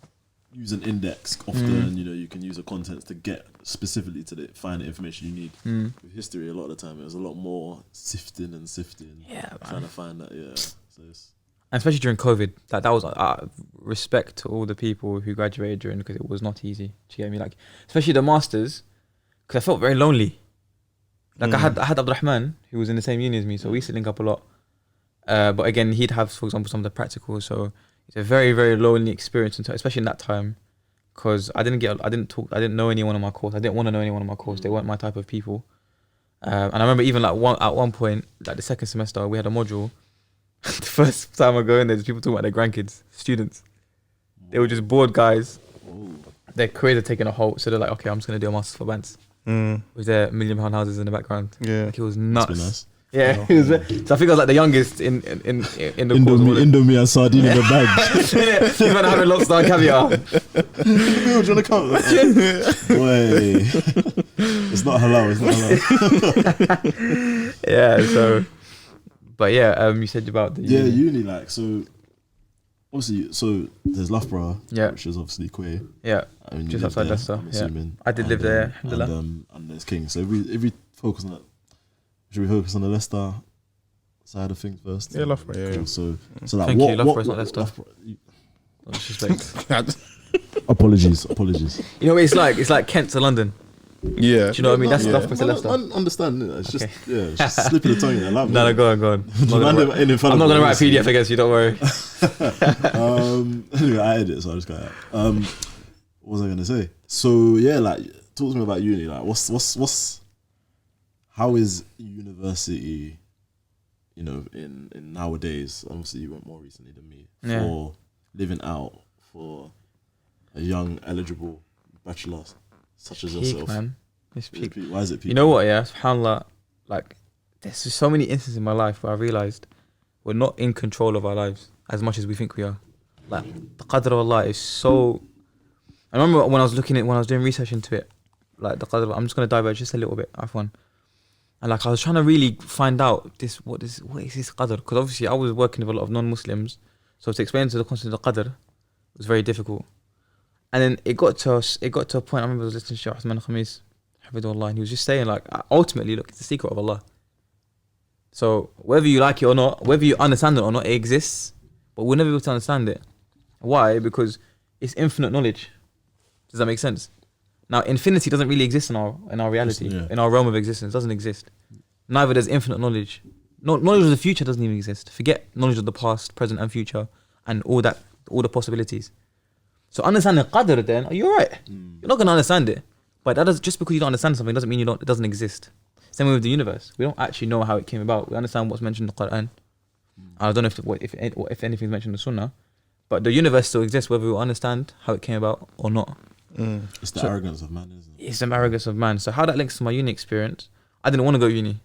use an index often. You know, you can use a contents to get specifically to find the information you need. With history, a lot of the time it was a lot more sifting, trying to find that. So and especially during COVID, that was respect to all the people who graduated during, because it was not easy. Do you get me? Like, especially the masters, because I felt very lonely. Like I had Abdurrahman, who was in the same uni as me, so we used to link up a lot. But again, he'd have, for example, some of the practicals. So it's a very, very lonely experience, especially in that time, because I didn't know anyone on my course. I didn't want to know anyone on my course. They weren't my type of people. And I remember even like at one point, like the second semester, we had a module. The first time I go in there's people talking about their grandkids, students. They were just bored guys. Their careers are taking a halt, so they're like, okay, I'm just gonna do a master's for Bants. With their £1 million houses in the background. Yeah, like, it was nuts. Nice. Yeah, it was, so I think I was like the youngest in the Indomie and sardine in the bag. Even having lobster and caviar. Do you want to come? Wait, it's not halal. Yeah. So, but yeah, you said about the uni, like, so obviously, so there's Loughborough, which is obviously queer. Yeah, just outside Leicester. I'm assuming. I did live there. And there's King. So if we focus on that. Should we focus on the Leicester side of things first? Yeah, Loughborough. Yeah. Cool. So like, thank you. Loughborough's not Leicester. No disrespect. Apologies. You know what it's like? It's like Kent to London. Yeah. Do you know what I mean? That's Loughborough to Leicester. I understand. It's just it's just slipping the tongue in there. No, go on. I'm not gonna write PDF against you. Don't worry. Anyway, I edit, so I just got it. What was I gonna say? So yeah, like, talk to me about uni. Like, what's how is university, you know, in nowadays? Obviously, you went more recently than me, for living out for a young eligible bachelor such as yourself. Man, it's peak. Why is it peak? You know what? Yeah, subhanAllah, like, there's just so many instances in my life where I realised we're not in control of our lives as much as we think we are. Like, the qadr of Allah is so. I remember when I was doing research into it, like the qadr. I'm just gonna diverge just a little bit. Afwan. And like, I was trying to really find out what is this qadr, because obviously I was working with a lot of non-Muslims, So to explain to the concept of qadr was very difficult. And then it got to a point, I remember I was listening to Shaykh Uthman Khamis, Hafidullah, and he was just saying like, ultimately, look, it's the secret of Allah. So whether you like it or not, whether you understand it or not, it exists, but we'll never be able to understand it. Why? Because it's infinite knowledge. Does that make sense? Now, infinity doesn't really exist in our reality, in our realm of existence. It doesn't exist. Neither does infinite knowledge. Knowledge of the future doesn't even exist. Forget knowledge of the past, present, and future, and all the possibilities. So understanding qadr, then you're right. You're not gonna understand it, but that does, just because you don't understand something doesn't mean it doesn't exist. Same way with the universe. We don't actually know how it came about. We understand what's mentioned in the Quran. I don't know if anything's mentioned in the Sunnah, but the universe still exists whether we understand how it came about or not. It's the arrogance of man, isn't it? It's the arrogance of man. So how that links to my uni experience, I didn't want to go uni.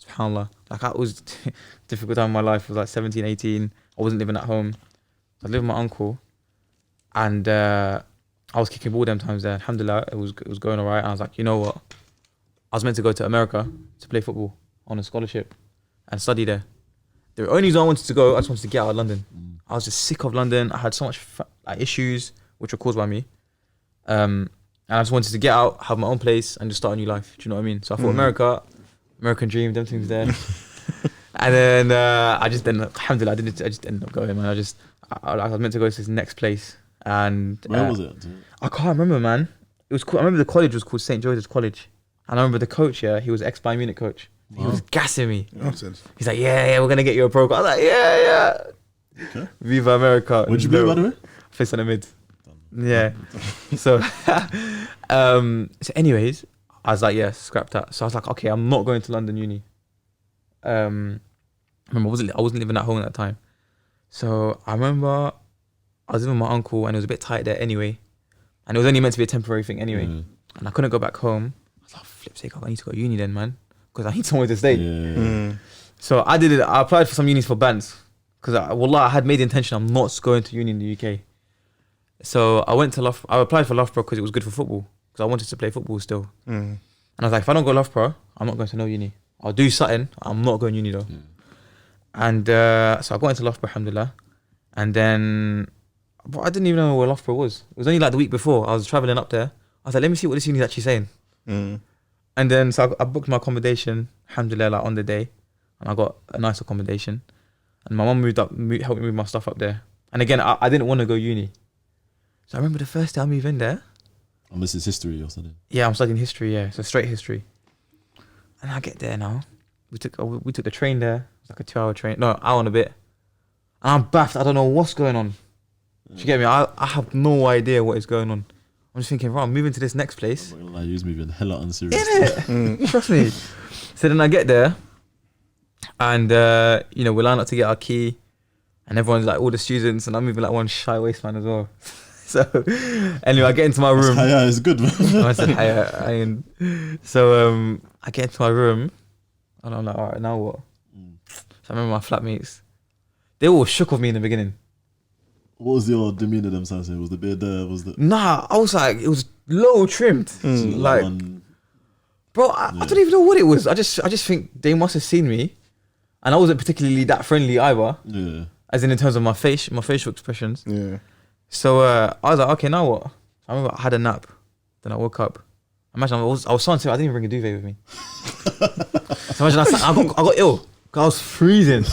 SubhanAllah. Like, it was a difficult time in my life. I was like 17, 18. I wasn't living at home. I lived with my uncle. And I was kicking ball them times there. Alhamdulillah, it was going all right. And I was like, you know what? I was meant to go to America to play football on a scholarship and study there. The only reason I wanted to go, I just wanted to get out of London. I was just sick of London. I had so much issues, which were caused by me. And I just wanted to get out, have my own place, and just start a new life. Do you know what I mean? So I thought American dream, them things there. And then I just ended up, alhamdulillah, I just ended up going, man. I was meant to go to this next place. And where was it? I can't remember, man. It was cool. I remember the college was called St. George's College. And I remember the coach, he was ex-Bayern Munich coach. He was gassing me. Nonsense. He's like, yeah, we're going to get you a pro. I was like, yeah. Okay. Viva America. Where'd you play, by the way? Fist on the mid. Yeah. So anyways, I was like, yeah, scrap that. So I was like, okay, I'm not going to London uni. Remember, I wasn't living at home at that time. So I remember I was living with my uncle and it was a bit tight there anyway. And it was only meant to be a temporary thing anyway. And I couldn't go back home. I was like, flip's sake, I need to go to uni then, man. Because I need somewhere to stay. So I did it. I applied for some unis for bands. Because I had made the intention I'm not going to uni in the UK. So I went to I applied for Loughborough because it was good for football. Because I wanted to play football still. And I was like, if I don't go Loughborough, I'm not going to no uni. I'll do something. I'm not going uni though. And so I got into Loughborough, alhamdulillah. And then, but I didn't even know where Loughborough was. It was only like the week before. I was traveling up there. I was like, let me see what this uni is actually saying. And then, so I booked my accommodation, alhamdulillah, like on the day. And I got a nice accommodation. And my mum helped me move my stuff up there. And again, I didn't want to go uni. So I remember the first day I moved in there. And this is history or something? Yeah, I'm studying history, yeah. So straight history. And I get there now. We took the train there. It was like a 2-hour train. No, hour and a bit. And I'm baffed. I don't know what's going on. Do you get me? I have no idea what is going on. I'm just thinking, right, I'm moving to this next place. I'm not gonna lie, you was moving hella unserious. Innit? Trust me. So then I get there. And, we line up to get our key. And everyone's like, all the students. And I'm moving like one shy waist man as well. So, anyway, I get into my room. Yeah, it's good, man. I said, so, I get into my room. And I'm like, all right, now what? So I remember my flatmates. They all shook of me in the beginning. What was your demeanour them saying? Was the beard there? Nah, I was like, it was low trimmed. Like, bro, I don't even know what it was. I just think they must have seen me. And I wasn't particularly that friendly either. Yeah. As in terms of my facial expressions. Yeah. So I was like, okay, now what? I remember I had a nap. Then I woke up. Imagine I was so until I didn't even bring a duvet with me. So imagine I got ill. I was freezing.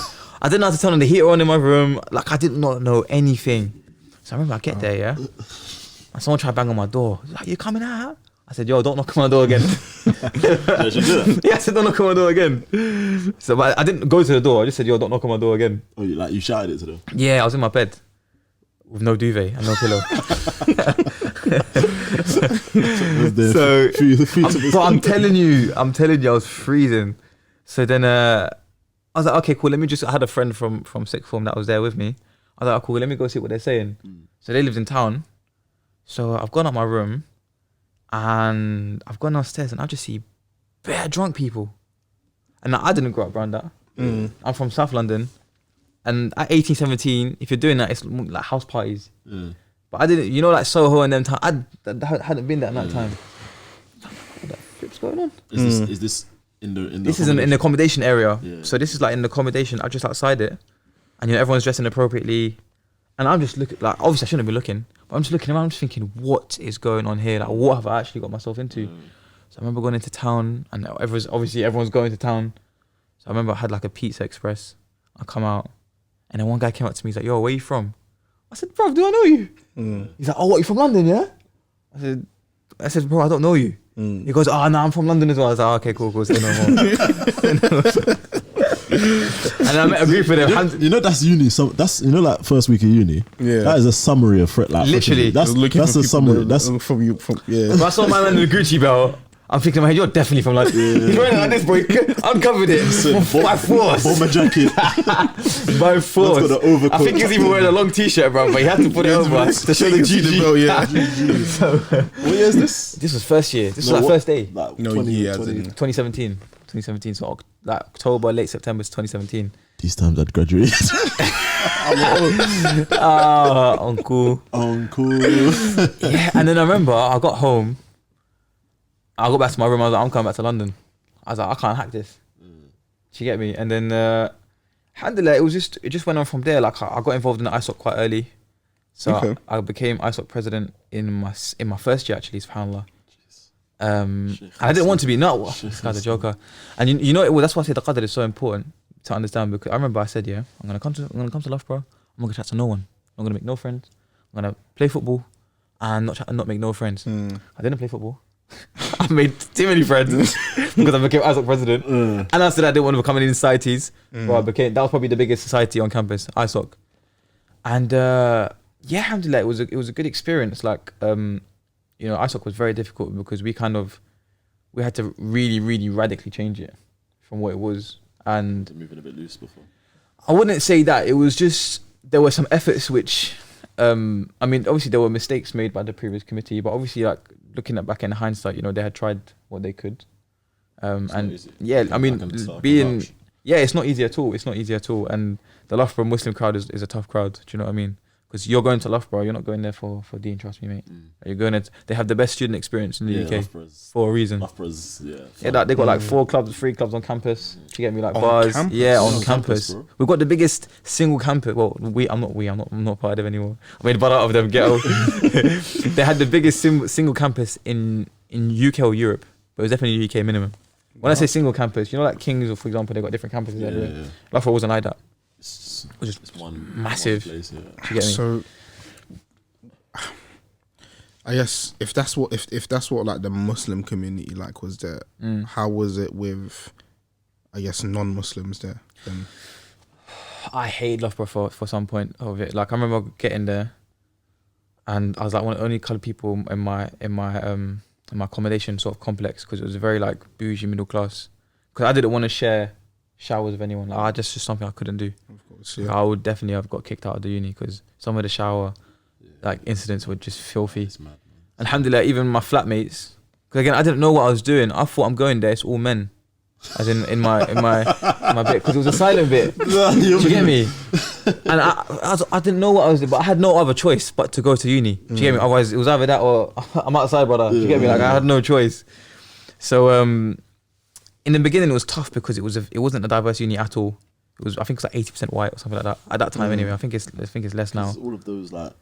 I didn't know how to turn on the heater on in my room. Like, I did not know anything. So I remember I get there, yeah. And someone tried to bang on my door. He's like, you coming out? I said, yo, don't knock on my door again. Yeah, I said, don't knock on my door again. So but I didn't go to the door. I just said, yo, don't knock on my door again. Oh, you shouted it to them? Yeah, I was in my bed with no duvet and no pillow. So I'm telling you, I was freezing. So then I was like, okay, cool. I had a friend from sixth form that was there with me. I was like, oh, cool, let me go see what they're saying. So they lived in town. So I've gone up my room and I've gone downstairs and I just see bare drunk people. And I didn't grow up around that. I'm from South London. And at 18, 17, if you're doing that, it's like house parties. But I didn't, like Soho and them time, I hadn't been there at that time. What the flip's going on? Is this in the This is in the accommodation area. Yeah. So this is like in the accommodation, just outside it. And everyone's dressing appropriately. And I'm just looking, like, obviously I shouldn't be looking, but I'm just looking around, I'm just thinking, what is going on here? Like, what have I actually got myself into? So I remember going into town, and everyone's going to town. So I remember I had like a Pizza Express. I come out, and then one guy came up to me, he's like, yo, where you from? I said, bro, do I know you? He's like, oh, what, you from London, yeah? I said, bro, I don't know you. He goes, oh, no, I'm from London as well. I was like, oh, okay, cool, say no more. And I met a group of them. You know that's uni. So that's like first week of uni. Yeah, that is a summary of like literally. That's a summary. That's from you. If I saw my man in the Gucci belt, I'm thinking in my head, you're definitely from London. He's wearing like this, boy. Uncovered it by force. Bomber jacket. By force. I think he's even wearing a long t-shirt, bro. But he had to put it over to show the GG. Belt, yeah. So, what year is this? This was first year. This was like first day. Like 2017. 2017. So like October, late September 2017. These times I'd graduated. Uncle. Yeah, and then I remember I got home. I got back to my room. I was like, I'm coming back to London. I was like, I can't hack this. Do you get me? And then, alhamdulillah, it just went on from there. Like I got involved in the ISOC quite early, so I became ISOC president in my first year actually. SubhanAllah. And I didn't want to be. No, this guy's a joker. And you know, that's why I say the qadr is so important to understand, because I remember I said, yeah, I'm gonna come to Loughborough. I'm not gonna chat to no one. I'm gonna make no friends. I'm gonna play football and not make no friends. I didn't play football. I made too many friends because I became ISOC president. And I said I didn't want to become any societies. Well, that was probably the biggest society on campus, ISOC. And yeah, alhamdulillah, it was a good experience. Like you know, ISOC was very difficult because we had to really, really radically change it from what it was. And moving a bit loose before. I wouldn't say that. It was just, there were some efforts which I mean, obviously there were mistakes made by the previous committee, but obviously, like, looking back in hindsight, you know, they had tried what they could. And yeah, I mean, it's not easy at all. It's not easy at all. And the Loughborough Muslim crowd is a tough crowd. Do you know what I mean? Because you're going to Loughborough, you're not going there for Deen, trust me, mate. You're going to, they have the best student experience in the UK for a reason. Loughborough's, they got like 3 clubs on campus. Do you get me? Like bars. Yeah, on campus. We've got the biggest single campus. Well, I'm not part of it anymore. I made a butt out of them, ghetto. They had the biggest single campus in UK or Europe, but it was definitely UK minimum. When I say single campus, you know, like Kings, or for example, they got different campuses everywhere. Loughborough wasn't like that. It was just one massive. One place, Do you get me? So, I guess if that's what like the Muslim community like was there, how was it with, I guess, non-Muslims there? Then? I hate Loughborough for some point of it. Like I remember getting there, and I was like one of the only coloured people in my accommodation sort of complex, because it was a very like bougie middle class. Because I didn't want to share showers with anyone. Like, just something I couldn't do. Of course, yeah. I would definitely have got kicked out of the uni because some of the shower like incidents were just filthy. Alhamdulillah, even my flatmates, because again I didn't know what I was doing. I thought I'm going there, it's all men, as in my bit, because it was a silent bit. Do you get me? And I didn't know what I was doing, but I had no other choice but to go to uni. Do you get me? Otherwise it was either that or I'm outside, brother. Do you get me? Like I had no choice. So in the beginning it was tough because it wasn't a diverse uni at all. It was, I think it's like 80% white or something like that at that time. Anyway, I think it's less now. All of those like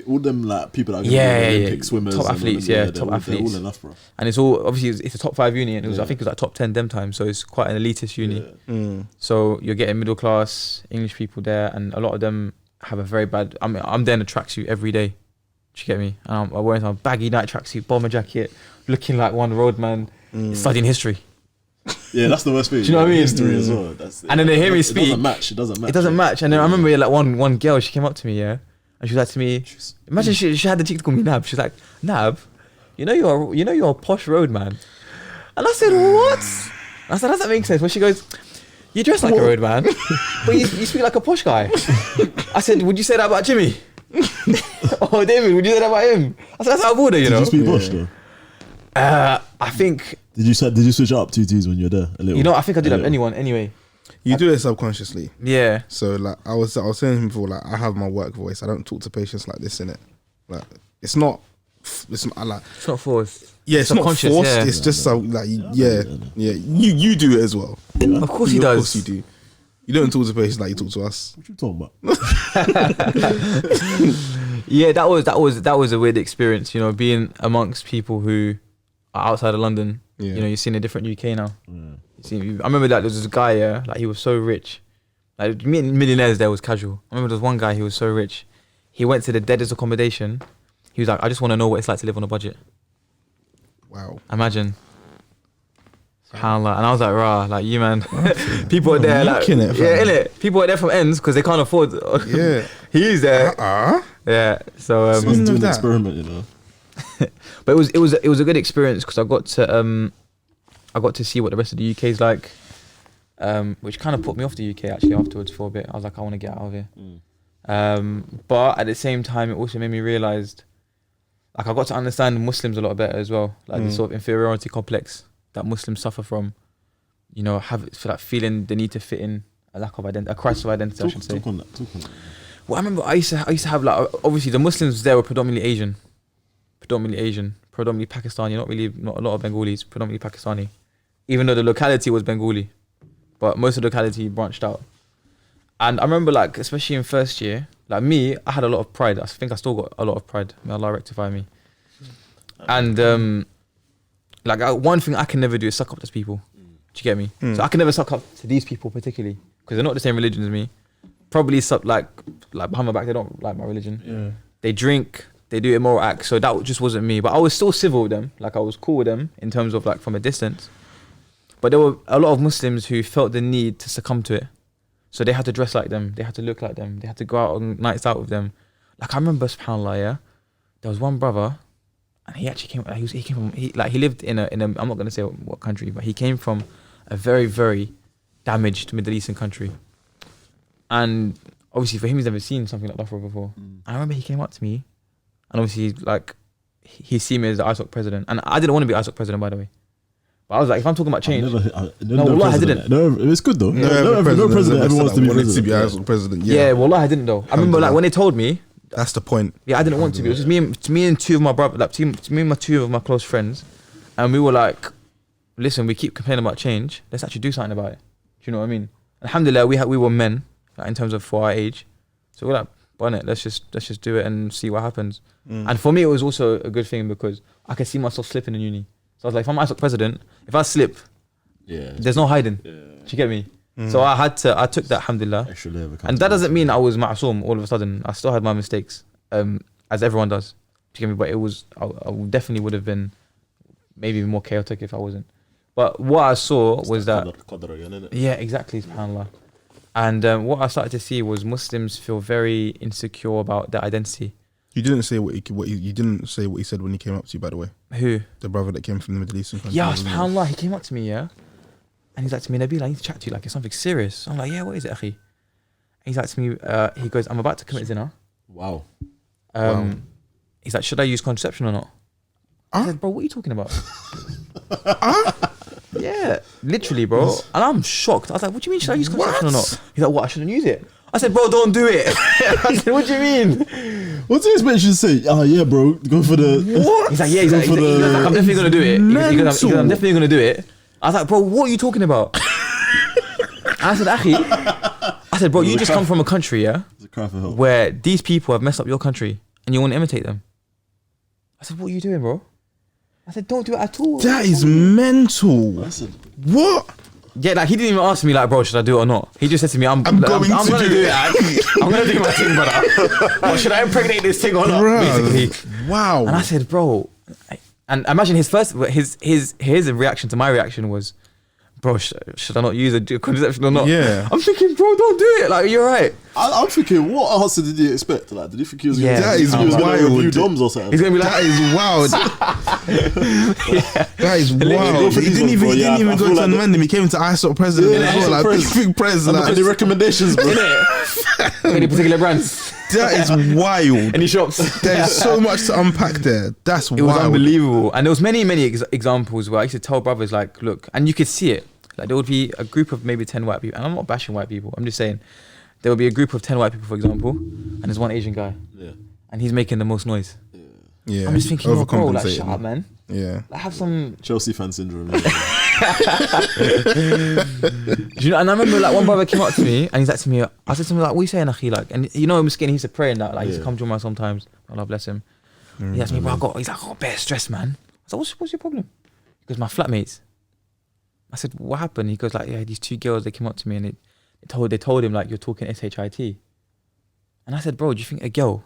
all them like people that are Olympic swimmers, top athletes, top athletes. They're all enough, bro. And it's all obviously it's a top 5 uni, and it was I think it was like top 10 them time. So it's quite an elitist uni. So you're getting middle class English people there, and a lot of them have a very bad. I mean, I'm there in a tracksuit every day. Do you get me? And I'm wearing some baggy night tracksuit, bomber jacket, looking like one roadman studying history. Yeah, that's the worst thing. Do you know what I mean? History as well. And then they hear me speak. It doesn't match. And then I remember like one girl, she came up to me, and she was like to me, imagine she had the cheek to call me Nab. She's like, Nab, you know you're a posh road man. And I said, what? I said, does that make sense? Well, she goes, you dress like a road man, but you speak like a posh guy. I said, would you say that about Jimmy? Oh, David, would you say that about him? I said, that's out of order, you know. Did you speak posh though? I think. Did you switch up 2 T's when you were there a little? You know, I think I did that with anyone anyway. You do it subconsciously. Yeah. So like I was saying to him before, like I have my work voice. I don't talk to patients like this, innit? Like it's not forced. Yeah, it's not forced. Yeah. It's just so like you do it as well. Of course he does. Of course you do. You don't talk to patients like you talk to us. What you talking about? Yeah, that was a weird experience. You know, being amongst people who are outside of London. Yeah. You know, you're seeing a different UK now. Yeah. I remember that there was this guy, yeah, like he was so rich. Like meeting millionaires there was casual. I remember there was one guy, he was so rich. He went to the deadest accommodation. He was like, I just want to know what it's like to live on a budget. Wow. Imagine. SubhanAllah. And I was like, rah, like you man. People are there like, innit? People are there from ends because they can't afford. Yeah. He's there. Yeah. So So he's doing an experiment, you know. but it was a good experience because I got to see what the rest of the UK is like, which kind of put me off the UK actually afterwards for a bit. I was like, I want to get out of here. But at the same time, it also made me realise, like I got to understand Muslims a lot better as well, like the sort of inferiority complex that Muslims suffer from. You know, for that feeling the need to fit in, a lack of identity, a crisis of identity. I should say. Talk on that. Well, I remember I used to have like obviously the Muslims there were predominantly Asian, predominantly Pakistani, not a lot of Bengalis, predominantly Pakistani, even though the locality was Bengali, but most of the locality branched out. And I remember like, especially in first year, like me, I had a lot of pride. I think I still got a lot of pride. May Allah rectify me. And one thing I can never do is suck up to people. Do you get me? So I can never suck up to these people particularly because they're not the same religion as me. Probably like behind my back, they don't like my religion. Yeah. They drink, they do immoral acts, so that just wasn't me. But I was still civil with them, like I was cool with them in terms of like from a distance. But there were a lot of Muslims who felt the need to succumb to it. So they had to dress like them, they had to look like them, they had to go out on nights out with them. Like I remember, subhanAllah, yeah, there was one brother, and he actually came. He lived in a. I'm not gonna say what country, but he came from a very, very damaged Middle Eastern country. And obviously for him, he's never seen something like that before. I remember he came up to me, and obviously like he seen me as the ISOC president, and I didn't want to be ISOC president, by the way. But I was like, if I'm talking about change, I didn't. No, it's good though. No president ever wants to be president. Yeah, wallah, I didn't though. I remember like when they told me. That's the point. Yeah, I didn't want to be. It was just me and two of my brothers, like me and my two of my close friends, and we were like, listen, we keep complaining about change. Let's actually do something about it. Do you know what I mean? Alhamdulillah, we were men, like, in terms of for our age, so we're like, burn it. Let's just do it and see what happens. And for me, it was also a good thing because I could see myself slipping in uni. So I was like, if I'm ISOC president, if I slip, there's no hiding. Do you get me? So I took that, alhamdulillah. And that doesn't mean I was ma'asum all of a sudden. I still had my mistakes, as everyone does. Do you get me? But it was, I definitely would have been maybe more chaotic if I wasn't. But what I saw was that, yeah, exactly, subhanAllah. And what I started to see was Muslims feel very insecure about their identity. You didn't say what you didn't say what he said when he came up to you, by the way. Who? The brother that came from the Middle Eastern country. Yeah, subhanAllah, he came up to me, yeah. And he's like to me, Nabil, I need to chat to you, like it's something serious. I'm like, yeah, what is it, akhi? And he's like to me, he goes, I'm about to commit zina. Wow. He's like, should I use contraception or not? I said, bro, what are you talking about? Yeah, literally, bro. And I'm shocked. I was like, what do you mean, should I use contraception or not? He's like, what, I shouldn't use it? I said, bro, don't do it. I said, what do you mean? What's the expectation to say? Oh, yeah, bro, go for the... What? He's like, yeah, he's like, I'm definitely going to do it. He goes, I'm definitely going to do it. I was like, bro, what are you talking about? I said, I said, bro, you just come from a country, yeah, where these people have messed up your country and you want to imitate them. I said, what are you doing, bro? I said, don't do it at all. That is mental. What? Yeah, like he didn't even ask me like, bro, should I do it or not? He just said to me, I'm gonna do it. I'm gonna do my thing, brother. Or should I impregnate this thing or not? Basically. Wow. And I said, bro, and imagine his reaction to my reaction was, bro, should I not use a contraception or not? Yeah. I'm thinking, bro, don't do it. Like, you're right. I'm thinking, what answer did he expect? Like, did he think he was going to wild. Doms or something? He's gonna be like, that is wild. That is wild. He didn't even go to Unmendham. He came to ISOC president as well, like big president. Any recommendations, bro? Any particular brands? That is wild. Any shops? There's so much to unpack there. That's wild. It was unbelievable. And there was many examples where I used to tell brothers, like, look, and you could see it. Like, there would be a group of maybe 10 white people. And I'm not bashing white people. I'm just saying, there would be a group of 10 white people, for example, and there's one Asian guy. Yeah. And he's making the most noise. Yeah. I'm just thinking, bro, like, shut up, man. Yeah. Like, have some... Chelsea fan syndrome. You know, and I remember like one brother came up to me and he's like to me, I said to him like, what are you saying, Akhi? Like, and you know, Miskin, he used to pray and that, like, he used to come to Jummah sometimes. Allah bless him. He asked me, bro, he's like, I got bare stress, man. I was like, what's your problem? He goes, my flatmates. I said, what happened? He goes like, yeah, these 2 girls, they came up to me and they told him like, you're talking SHIT. And I said, bro, do you think a girl?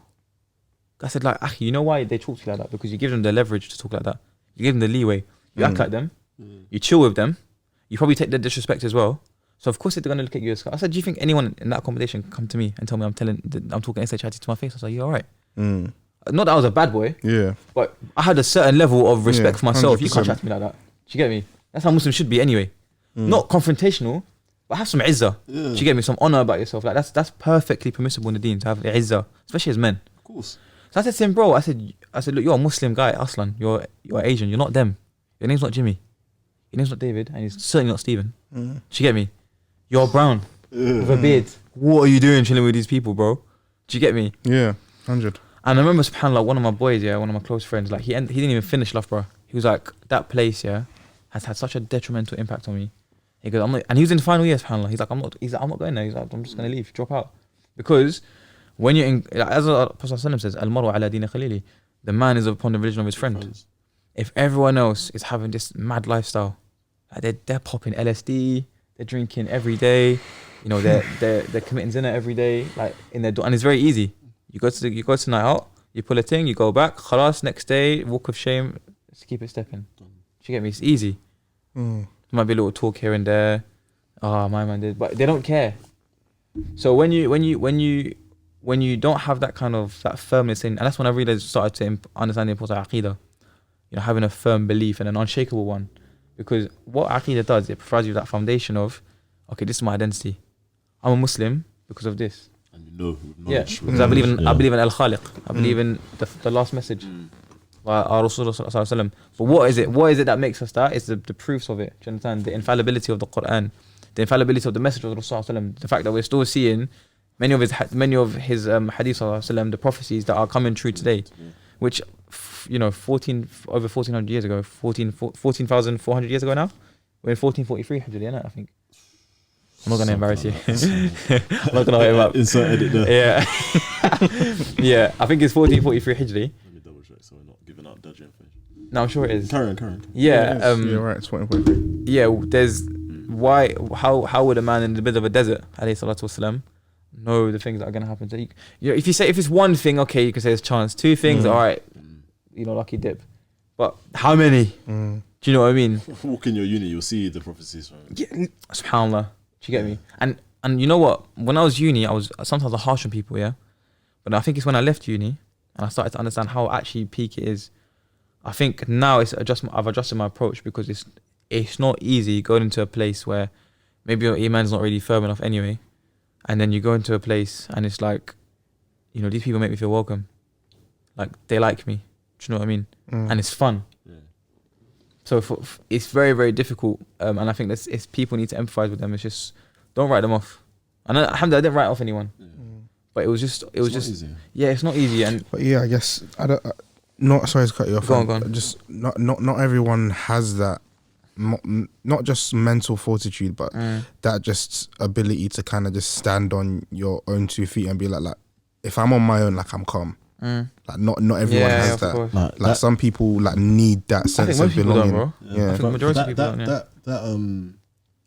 I said like, Akhi, you know why they talk to you like that? Because you give them the leverage to talk like that. You give them the leeway. You act like them. You chill with them. You probably take the disrespect as well. So of course they're gonna look at you as. I said, do you think anyone in that accommodation can come to me and tell me I'm talking SHIT to my face? I was like, you alright? Not that I was a bad boy. Yeah. But I had a certain level of respect for myself. 100%. You can't chat to me like that. Do you get me? That's how Muslims should be anyway. Not confrontational, but have some izzah. Do you get me? Some honor about yourself. Like that's perfectly permissible in the Deen to have izzah, especially as men. Of course. So I said to him, bro, I said, look, you're a Muslim guy, Aslan. You're Asian. You're not them. Your name's not Jimmy. Your name's not David, and it's certainly not Stephen. Do you get me? You're brown with a beard. What are you doing chilling with these people, bro? Do you get me? Yeah, 100. And I remember, subhanAllah, one of my boys, one of my close friends, like he didn't even finish Love, bro. He was like, that place, has had such a detrimental impact on me. He goes, and he was in the final year, subhanAllah. He's like, I'm not going there. He's like, I'm just gonna leave, drop out, because when you're in, as the Prophet says, Al-Maru ala dini khalili, the man is upon the religion of his friend. If everyone else is having this mad lifestyle, like they're popping LSD, they're drinking every day, you know, they're committing zina every day, like in their and it's very easy. You go to night out, you pull a thing, you go back, khalas, next day, walk of shame, just keep it stepping. Do you get me? It's easy. There might be a little talk here and there. Oh, my man did, but they don't care. So when you don't have that kind of that firmness in, and that's when I really started to understand the importance of aqidah. You know, having a firm belief and an unshakable one, because what aqidah does, it provides you that foundation of, okay, this is my identity. I'm a Muslim because of this. And you know, because I believe in Al-Khaliq. I believe in the last message by our Rasulullah sallallahu alaihi wasallam. But what is it that makes us that? It's the proofs of it. Do you understand? The infallibility of the Quran, the infallibility of the message of the Rasulullah sallallahu alaihi wasallam, the fact that we're still seeing many of his hadith sallallahu alaihi wasallam, the prophecies that are coming true today, which, you know, over 1400 years ago, 14,400 years ago now, we're in 1443 Hijri, I think. I'm not gonna embarrass you. I'm not gonna hold him up. Insert edit there. Yeah. Yeah, I think it's 1443 Hijri. Let me double check so we're not giving out dodgy information. No, I'm sure it is. Carry on. Yeah. You're right, it's 1443. Yeah, there's how would a man in the middle of a desert, alayhi salatu wasalam, know the things that are gonna happen? So if it's one thing, okay, you can say there's chance. 2 things, all right, you know, lucky dip. But how many? Do you know what I mean? Walk in your uni, you'll see the prophecies. Right? Yeah, subhanAllah. Do you get me? And you know what? When I was uni, I was sometimes harsh on people, but I think it's when I left uni and I started to understand how actually peak it is. I think now I've adjusted my approach, because it's not easy going into a place where maybe your iman's not really firm enough anyway, and then you go into a place and it's like, you know, these people make me feel welcome, like they like me. Do you know what I mean? And it's fun. So it's very, very difficult, and I think it's people need to empathize with them. It's just, don't write them off. And alhamdulillah, I didn't write off anyone, but it was just easy. Yeah, it's not easy. But yeah, I guess not sorry to cut you off. Go on. Just not everyone has that, not just mental fortitude, but that just ability to kind of just stand on your own 2 feet and be like if I'm on my own, like I'm calm. Like not everyone has that. Like some people like need that sense of belonging. Bro. Yeah, I think the majority of people don't. That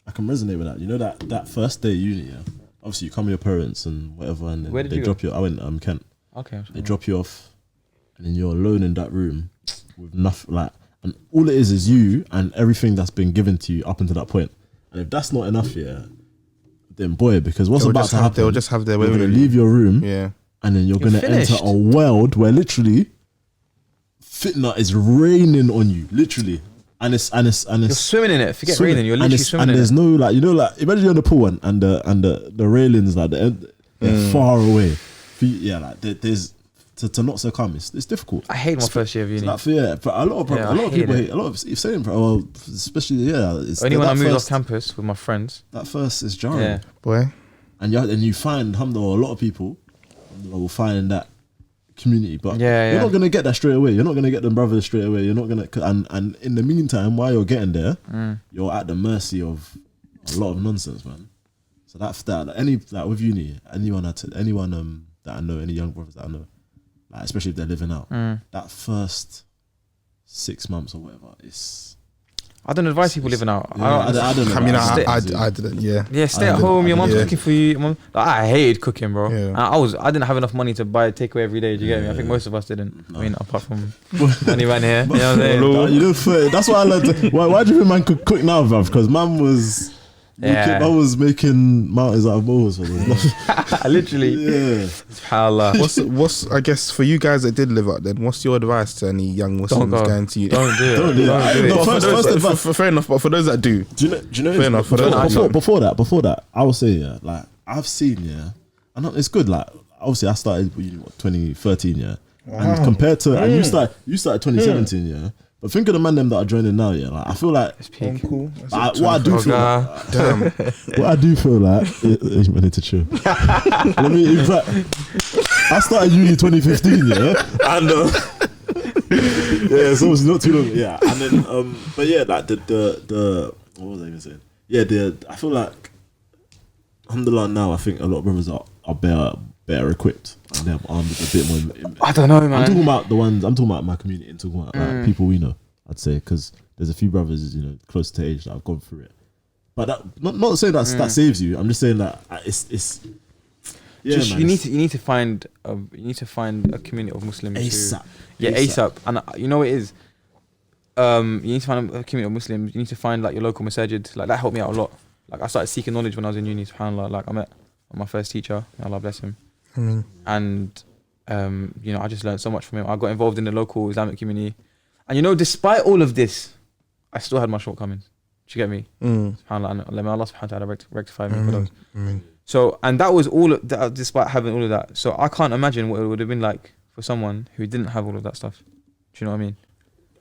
I can resonate with that. You know that first day of uni. Obviously, you come with your parents and whatever, and then they drop you. I went Kent. Okay. They drop you off, and then you're alone in that room with nothing. Like, and all it is you and everything that's been given to you up until that point. And if that's not enough, then boy, because what's about to happen? They'll just have their way. They're gonna leave your room. Yeah. And then you're going to enter a world where literally fitna is raining on you, literally. And it's you're swimming in it. Forget raining. You're literally swimming in it. And there's no, like, you know, like, imagine you're on the pool and the railings, like, they're far away. Like, there's to not succumb. It's difficult. I hate my first year of uni. But a lot of people hate. A lot of you're saying, well, especially it's only when I moved off campus with my friends. That first is jarring, boy. And you find, alhamdulillah, a lot of people will find that community, but Yeah, you're yeah. not gonna get that straight away. You're not gonna get them brothers straight away. You're not gonna, and in the meantime, while you're getting there, you're at the mercy of a lot of nonsense, man. So that with uni, anyone that I know, any young brothers that I know, like especially if they're living out, that first 6 months or whatever, I don't advise people living out. Yeah, I don't know. I mean, I didn't. Yeah, stay at home. Your mom's cooking for you. I hated cooking, bro. Yeah. I didn't have enough money to buy a takeaway every day. Do you get me? I think most of us didn't. I mean, apart from money man here. You know what I'm saying? You don't. That's why I learned. Why do you think man could cook now, bruv? Because man was. Yeah. I was making mountains out of molehills for them. Literally. Yeah. SubhanAllah. What's I guess for you guys that did live out then, what's your advice to any young Muslims going to uni? Don't do it. Don't do it. No, First advice. fair enough, but for those that do, Do you know? Fair enough, for those that don't. Before that, I would say like I've seen I know it's good. Like obviously, I started 2013 and compared to and you started 2017 But think of the man them that are joining now, like I feel like It's peak. cool. what I do feel like, Damn. what I do feel like you might need to chill. Let me in fact, I started uni 2015, and so it's not too long, and then but like the what was I even saying? I feel like alhamdulillah now I think a lot of brothers are better equipped and they're armed with a bit more. I don't know, man. I'm talking about my community and talking about like, people we know. I'd say because there's a few brothers close to age that have gone through it. But that, not saying that saves you. I'm just saying that it's. Yeah, just, man, you need to find a community of Muslims. ASAP. ASAP. And you know what it is. You need to find a community of Muslims. You need to find like your local masajid. Like that helped me out a lot. Like I started seeking knowledge when I was in uni. SubhanAllah. Like I met my first teacher. Allah bless him. And I just learned so much from him. I got involved in the local Islamic community, and despite all of this, I still had my shortcomings. Do you get me? SubhanAllah, and let me Allah subhanahu wa ta'ala rectify me for those. So, and that was all of that, despite having all of that. So I can't imagine what it would have been like for someone who didn't have all of that stuff. Do you know what I mean?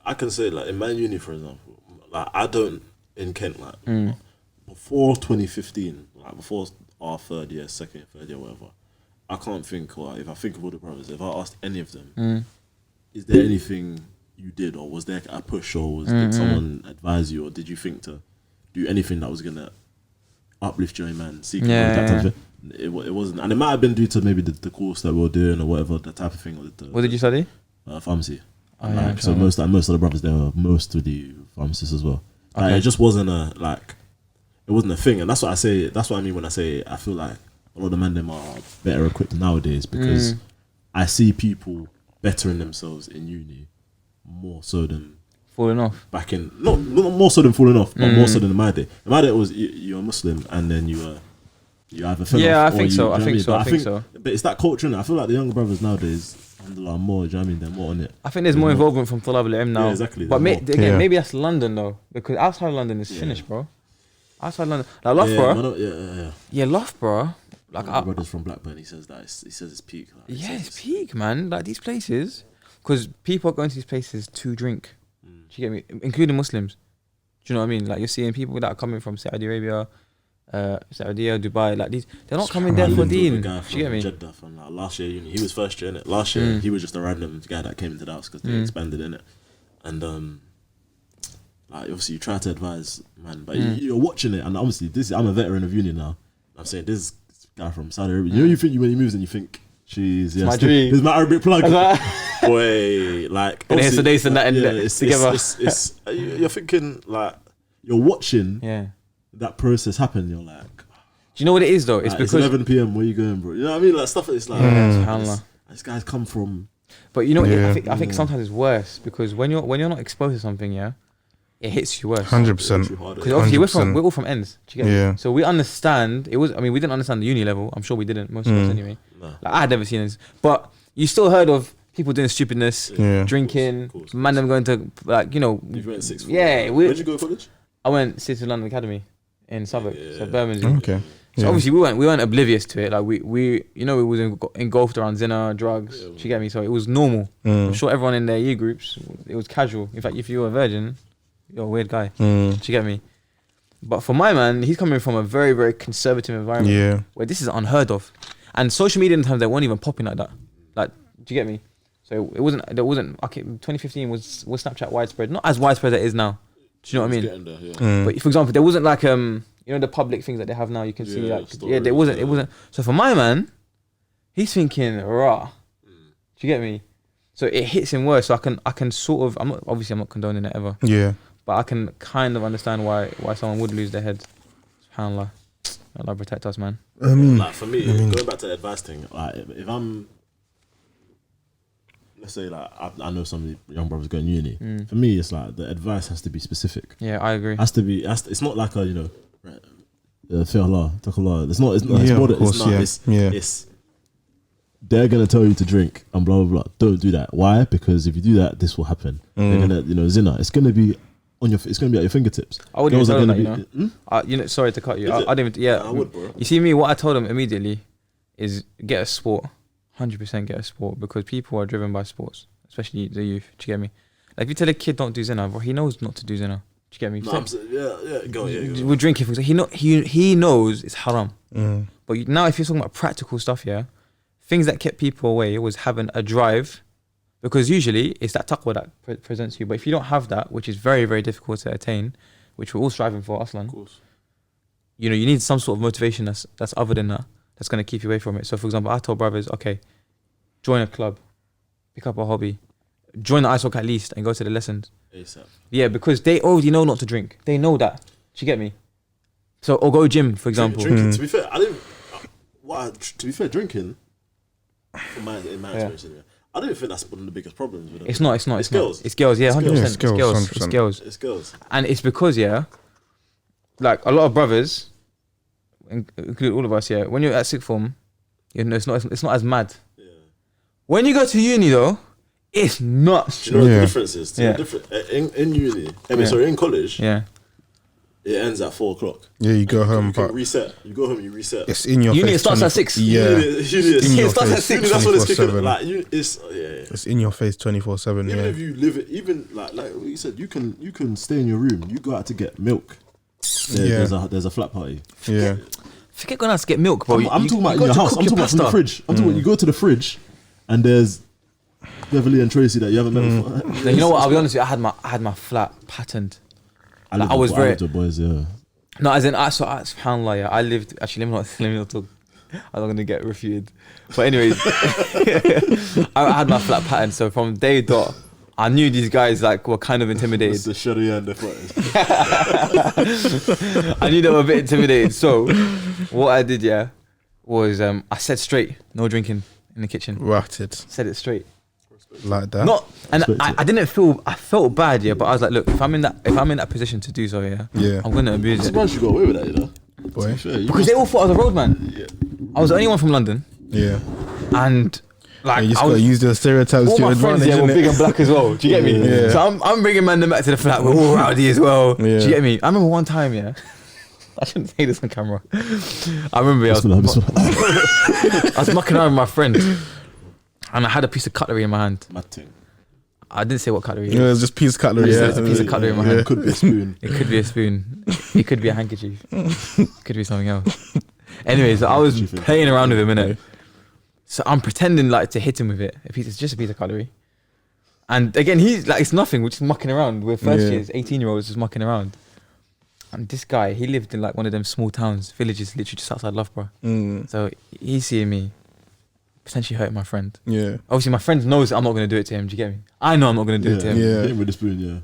I can say like in my uni, for example, like I don't in Kent like before 2015, like before our third year, whatever. I can't think, or if I think of all the brothers, if I asked any of them, is there anything you did, or was there a push, or did someone advise you, or did you think to do anything that was gonna uplift your man, seeking that type of thing? It wasn't, and it might have been due to maybe the course that we were doing or whatever, the type of thing. What did you study? Pharmacy. So most of the brothers there were mostly pharmacists as well. It just wasn't it wasn't a thing, and that's what I say. That's what I mean when I say I feel like a lot of the men them are better equipped nowadays because I see people bettering themselves in uni more so than falling off. Back in not more so than falling off, but more so than in my day. In my day, it was you're a Muslim and then you either fell off. I think so. But it's that culture, innit? I feel like the younger brothers nowadays are more. Do you know what I mean? They're more on it. I think there's more involvement from Tulab al-Ilm now. Yeah, exactly. But maybe that's London though, because outside London is finished, bro. Outside London, like Loughborough. Loughborough. Like my brother's from Blackburn. He says it's peak. It's peak, man. Like these places, because people are going to these places to drink. Do you get me? Including Muslims. Do you know what I mean? Like you're seeing people that are coming from Saudi Arabia, Dubai. Like these, they're not coming there for Deen. Do you get me? Jeddah from last year uni. He was first year in it. Last year he was just a random guy that came into the house because they expanded in it, and obviously you try to advise, man, but you're watching it, and obviously I'm a veteran of uni now. I'm saying this guy from Saudi Arabia. You think when he moves and you think, jeez, this is my Arabic plug. Boy, like and here's today's and that together. It's you're thinking like you're watching that process happen. You're like, do you know what it is though? It's because it's 11 p.m. Where you going, bro? You know what I mean? Like stuff. It's like this guy's come from. But you know, I think sometimes it's worse because when you're not exposed to something, it hits you worse. 100%. Because obviously we're all from ends. Do you get me? So we understand. We didn't understand the uni level. I'm sure we didn't. Most of us anyway. No. Like I had never seen this, but you still heard of people doing stupidness, drinking, man, them going to You went sixth. Yeah. Where'd you go to college? I went City of London Academy in Southwark, so Birmingham. Okay. So obviously we weren't oblivious to it. Like we was engulfed around zina, drugs. Do you get me? So it was normal. I'm sure everyone in their year groups, it was casual. In fact, if you were a virgin, you're a weird guy. Do you get me? But for my man, he's coming from a very, very conservative environment where this is unheard of. And social media in times they weren't even popping like that. Like Do you get me? So there wasn't, okay, 2015 was Snapchat widespread. Not as widespread as it is now. Do you know what I mean? There, yeah. But for example, there wasn't like, you know, the public things that they have now, you can see like, stories, it wasn't. So for my man, he's thinking, rah. Do you get me? So it hits him worse. So I can sort of, I'm not condoning it ever. Yeah. But I can kind of understand why someone would lose their head. SubhanAllah. Allah protect us, man. Like for me, going back to the advice thing, like if I'm, let's say like I know some of the young brothers going uni. For me, it's like the advice has to be specific. Yeah, I agree. It's not like a, you know, fear Allah, talk Allah. It's more than it's they're gonna tell you to drink and blah blah blah. Don't do that. Why? Because if you do that, this will happen. They're gonna, you know, zina. It's gonna be it's gonna be at your fingertips. I wouldn't even tell them that, you know. Sorry to cut you. I didn't even. Yeah, I would, bro. You see me. What I told them immediately is get a sport. 100% get a sport, because people are driven by sports, especially the youth. Do you get me? Like if you tell a kid don't do zina, bro, he knows not to do zina. Do you get me? Go. We're drinking, for example. He knows it's haram. But now, if you're talking about practical stuff, yeah, things that kept people away was having a drive, because usually it's that taqwa that presents you. But if you don't have that, which is very, very difficult to attain, which we're all striving for, Aslan, you know, you need some sort of motivation that's other than that, that's going to keep you away from it. So for example, I told brothers, okay, join a club, pick up a hobby, join the ice hockey at least, and go to the lessons. ASAP. Yeah, because they already know not to drink. They know that. Do you get me? So, or go gym, for example. Drinking, to be fair, to be fair, drinking, in my experience, I don't think that's one of the biggest problems with it. It's not. It's girls. It's girls, yeah, 100%. It's girls. It's girls. And it's because, yeah, like a lot of brothers, include all of us, yeah, when you're at sixth form, you know, it's not as mad. Yeah. When you go to uni though, it's nuts. You know what the difference is? In uni, in college, it ends at 4 o'clock. Yeah, you go home, but reset. You go home, you reset. It's in your face. Uni starts at 6. Yeah, it starts at 6. That's what it's kicking. Like it's in your face 24/7. Even if you live it, even like what you said, you can stay in your room. You go out to get milk. There's a flat party. Yeah. Forget going out to get milk, bro. I'm talking about in your house. I'm talking about from the fridge. I'm talking about you go to the fridge, and there's Beverly and Tracy that you haven't met before. You know what? I'll be honest with you. I had my flat patterned. I was very. Boys, yeah. No, as in, subhanAllah, yeah. I lived. Actually, let me not talk. I'm not gonna get refuted. But anyways, I had my flat pattern. So from day dot, I knew these guys like were kind of intimidated. The Sharia and the I knew they were a bit intimidated. So what I did, yeah, was I said straight, no drinking in the kitchen. Ratted. Said it straight. Like that. I didn't feel. I felt bad, yeah, but I was like, look, if I'm in that position to do so, yeah, I'm gonna abuse it. Surprised you got away with that, you know. Boy. Because they all thought I was a roadman. Yeah. I was the only one from London. Yeah. And like, you just gotta use the stereotypes to your advantage. All my friends were big and black as well. Do you get me? Yeah. So I'm bringing man back to the flat. We're all rowdy as well. Yeah. Do you get me? I remember one time, yeah. I shouldn't say this on camera. I remember I was mucking around with my friend, and I had a piece of cutlery in my hand. I didn't say what cutlery. Yeah, it was just a piece of cutlery. Yeah, it's a piece of cutlery in my hand. It could be a spoon. It could be a spoon. It could be a handkerchief. It could be something else. Anyways, I was playing around with him, innit? So I'm pretending like to hit him with it. It's just a piece of cutlery. And again, he's like, it's nothing. We're just mucking around. We're first years, 18-year-olds just mucking around. And this guy, he lived in like one of them small towns, villages, literally just outside Loughborough. So he's seeing me potentially hurting my friend. Yeah. Obviously, my friend knows I'm not going to do it to him. Do you get me? I know I'm not going to do it to him. Yeah. Hit him with the spoon. Yeah.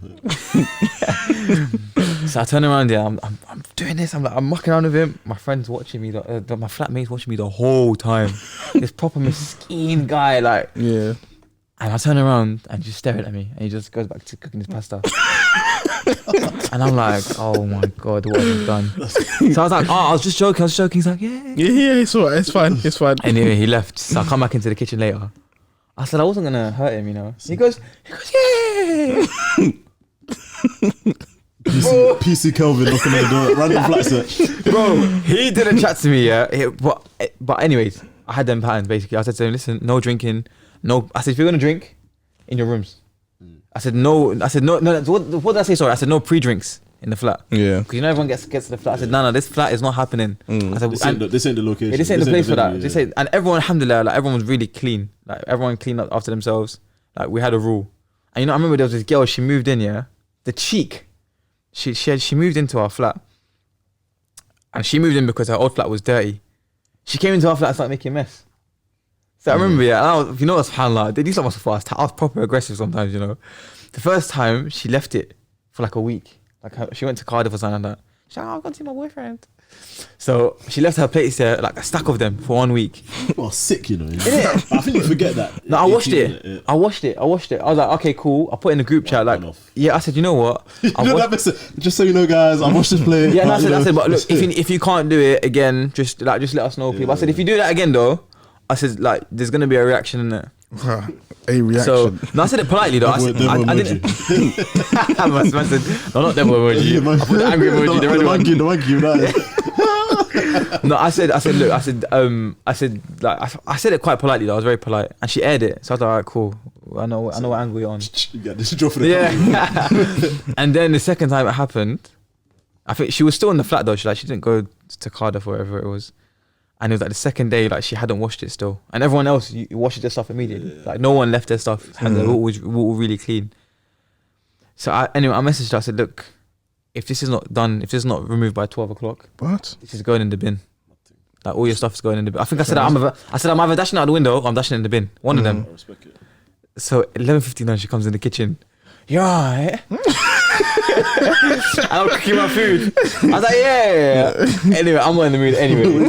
So I turn around. Yeah, I'm doing this. I'm mucking around with him. My friend's watching me. My flatmate's watching me the whole time. This proper mesquite guy, like. Yeah. And I turn around and just staring at me, and he just goes back to cooking his pasta. And I'm like, oh my God, what have I done? So I was like, oh, I was just joking. He's like, yeah, it's all right. It's fine. Anyway, he left. So I come back into the kitchen later. I said I wasn't gonna hurt him, you know. He goes, yeah. PC Kelvin knocking on the door, random flat search. Bro, he didn't chat to me, yeah. But anyways, I had them patterns basically. I said to him, listen, no drinking. No, I said, if you're gonna drink, in your rooms. I said no. What did I say? Sorry, I said no pre-drinks in the flat. Yeah. Because you know everyone gets to the flat. I said, no, this flat is not happening. I said, This ain't the location. this ain't the place for that. And everyone, alhamdulillah, like everyone was really clean. Like everyone cleaned up after themselves. Like we had a rule. And you know, I remember there was this girl, she moved in, yeah. The cheek. She moved into our flat. And she moved in because her old flat was dirty. She came into our flat and started making a mess. So I remember, yeah, and I was, you know what, subhanAllah, they do something so fast. I was proper aggressive sometimes, you know. The first time, she left it for like a week. Like she went to Cardiff or something like that. She's like, I've gone to see my boyfriend. So she left her plates there, like a stack of them for 1 week. Well, sick, you know. I think you forget that. No, I washed it. I washed it. I was like, okay, cool. I put in the group chat, like, yeah, I said, you know what? Just so you know, guys, I washed this plate. Yeah, no, I said, but look, if you can't do it again, just let us know, people. I said, if you do that again, though, I said, like, there's gonna be a reaction in there. A reaction. So, no, I said it politely though. I didn't. I said, no, not devil emoji. I put the angry emoji. The monkey. No, I said, look, I said it quite politely though. I was very polite, and she aired it. So I was like, alright, cool. I know what angle you're on. You got this draw for the yeah. And then the second time it happened, I think she was still in the flat though. She didn't go to Cardiff or wherever it was. And it was like the second day, like she hadn't washed it still, and everyone else washed their stuff immediately. Yeah. Like no one left their stuff. They were all really clean. So I messaged her. I said, look, if this is not done, if this is not removed by 12 o'clock, what? This is going in the bin. Like all your stuff is going in the bin. I think I said I'm either dashing out the window or I'm dashing it in the bin. One of them. I respect it. So 11:59, she comes in the kitchen. You're alright. I'm cooking my food. I was like, yeah. Anyway, I'm not in the mood anyway.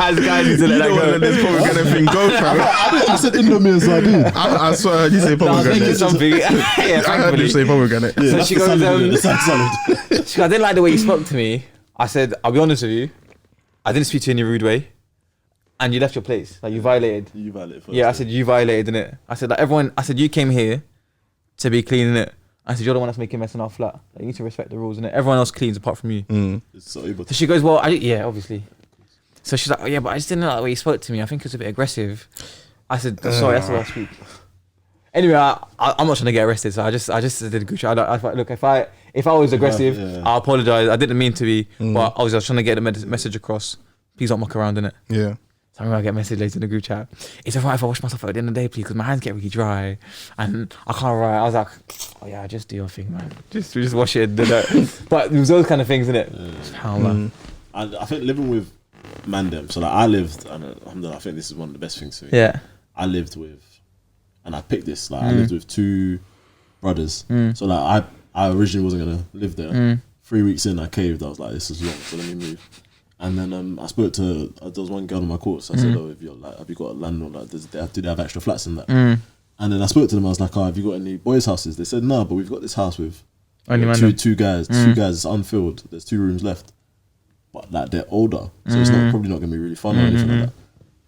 As guys need to let that go. This pomegranate thing go, fam. I said Indomie and sardine. I swear I heard you say pomegranate. Something. Yeah, I heard you say pomegranate. Yeah, so she goes, she goes, I didn't like the way you spoke to me. I said, I'll be honest with you, I didn't speak to you in a rude way. And you left your place. Like you violated. You violated first. Yeah, I said you violated, innit? I said like everyone, I said you came here to be clean, innit? I said you're the one that's making a mess in our flat. Like, you need to respect the rules, innit? Everyone else cleans apart from you. So she goes, well, yeah, obviously. So she's like, oh yeah, but I just didn't like the way you spoke to me. I think it was a bit aggressive. I said, sorry, that's the last week. Anyway, I'm not trying to get arrested, so I just did a good shot. I thought, look, if I was aggressive, I apologize. I didn't mean to be, but I was trying to get the message across. Please don't muck around, innit? Yeah. So I get a message later in the group chat. It's alright if I wash myself at the end of the day, please, because my hands get really dry and I can't write. I was like, oh yeah, just do your thing, man. Just wash it and do that. But it was those kind of things, innit? I think living with Mandem, so like I lived, and alhamdulillah, I think this is one of the best things for me. Yeah. I lived with, and I picked this, like I lived with two brothers. So like I originally wasn't going to live there. 3 weeks in, I caved. I was like, this is long, so let me move. And then I spoke to there was one girl on my course. I said, "Oh, if you're like, have you got a landlord? Like, do they have extra flats in that?" And then I spoke to them. I was like, "Oh, have you got any boys' houses?" They said, "No, but we've got this house with two guys. Two guys. It's unfilled. There's 2 rooms left, but like they're older, so it's probably not gonna be really fun or anything like that."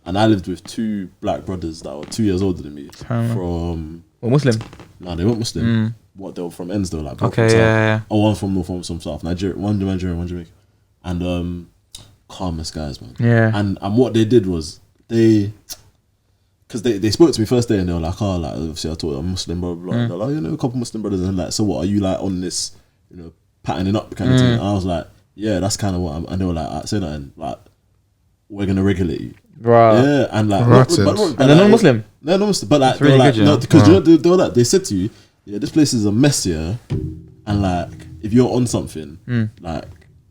And I lived with 2 black brothers that were 2 years older than me. From Muslim? No, they weren't Muslim. What, they were from ends though, like okay, yeah. Oh, one from North, one from South. Nigeria, one Nigerian, one Jamaican, and calmest guys, man. Yeah. And what they did was because they spoke to me first day and they were like, oh, like obviously I told them I'm Muslim, blah blah blah. And they're like, you know, a couple Muslim brothers, and like, so what are you like on this, you know, patterning up kind of thing? And I was like, yeah, that's kind of what I'm. And they were like, say nothing, like we're gonna regulate you. Right. Yeah, and like, and they're non-Muslim. They're non-Muslim, but like, really they were like, good, no, because you know, they were like, they said to you, yeah, this place is a mess here, and like, if you're on something, like,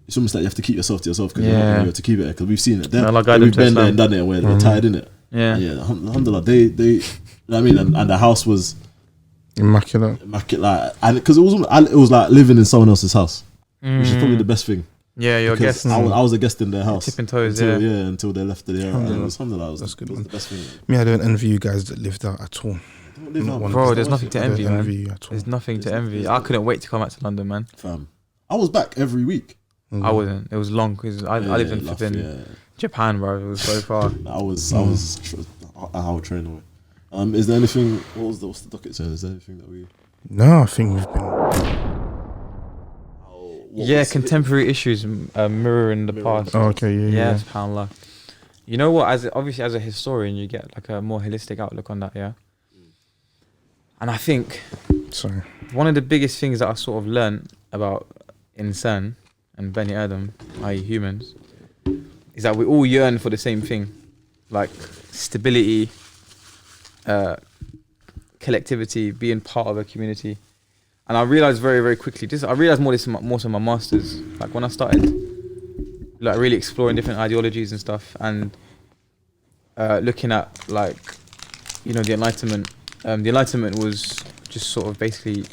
it's almost like you have to keep yourself to yourself because you're not going to be able to keep it, because we've seen it. We've been there and done it, where they're tired in it. Yeah, yeah. Alhamdulillah, they you know what I mean, and the house was immaculate, like, and because it was like living in someone else's house, which is probably the best thing. Yeah, you're a guest. I was a guest in their house. Tipping toes, until they left it. Alhamdulillah, that's good. It was the best thing. Me, I don't envy you guys that lived out at all. Bro, there's nothing to envy, man. There's nothing to envy. I couldn't wait to come back to London, man. Fam, I was back every week. I wasn't. It was long because I lived in flipping Japan, bro. It was so far. I was our train away. Is there anything? What's the docket saying? Is there anything that we? No, I think we've been. Contemporary issues mirroring the past. Oh, okay, yeah. SubhanAllah. You know what? As a historian, you get like a more holistic outlook on that, yeah. And I think Sorry. One of the biggest things that I sort of learned about insan and Bani Adam, i.e. humans, is that we all yearn for the same thing, like stability, collectivity, being part of a community. And I realized very, very quickly, I realized more so in my masters, like when I started like really exploring different ideologies and stuff, and looking at like, you know, the Enlightenment. The Enlightenment was just sort of basically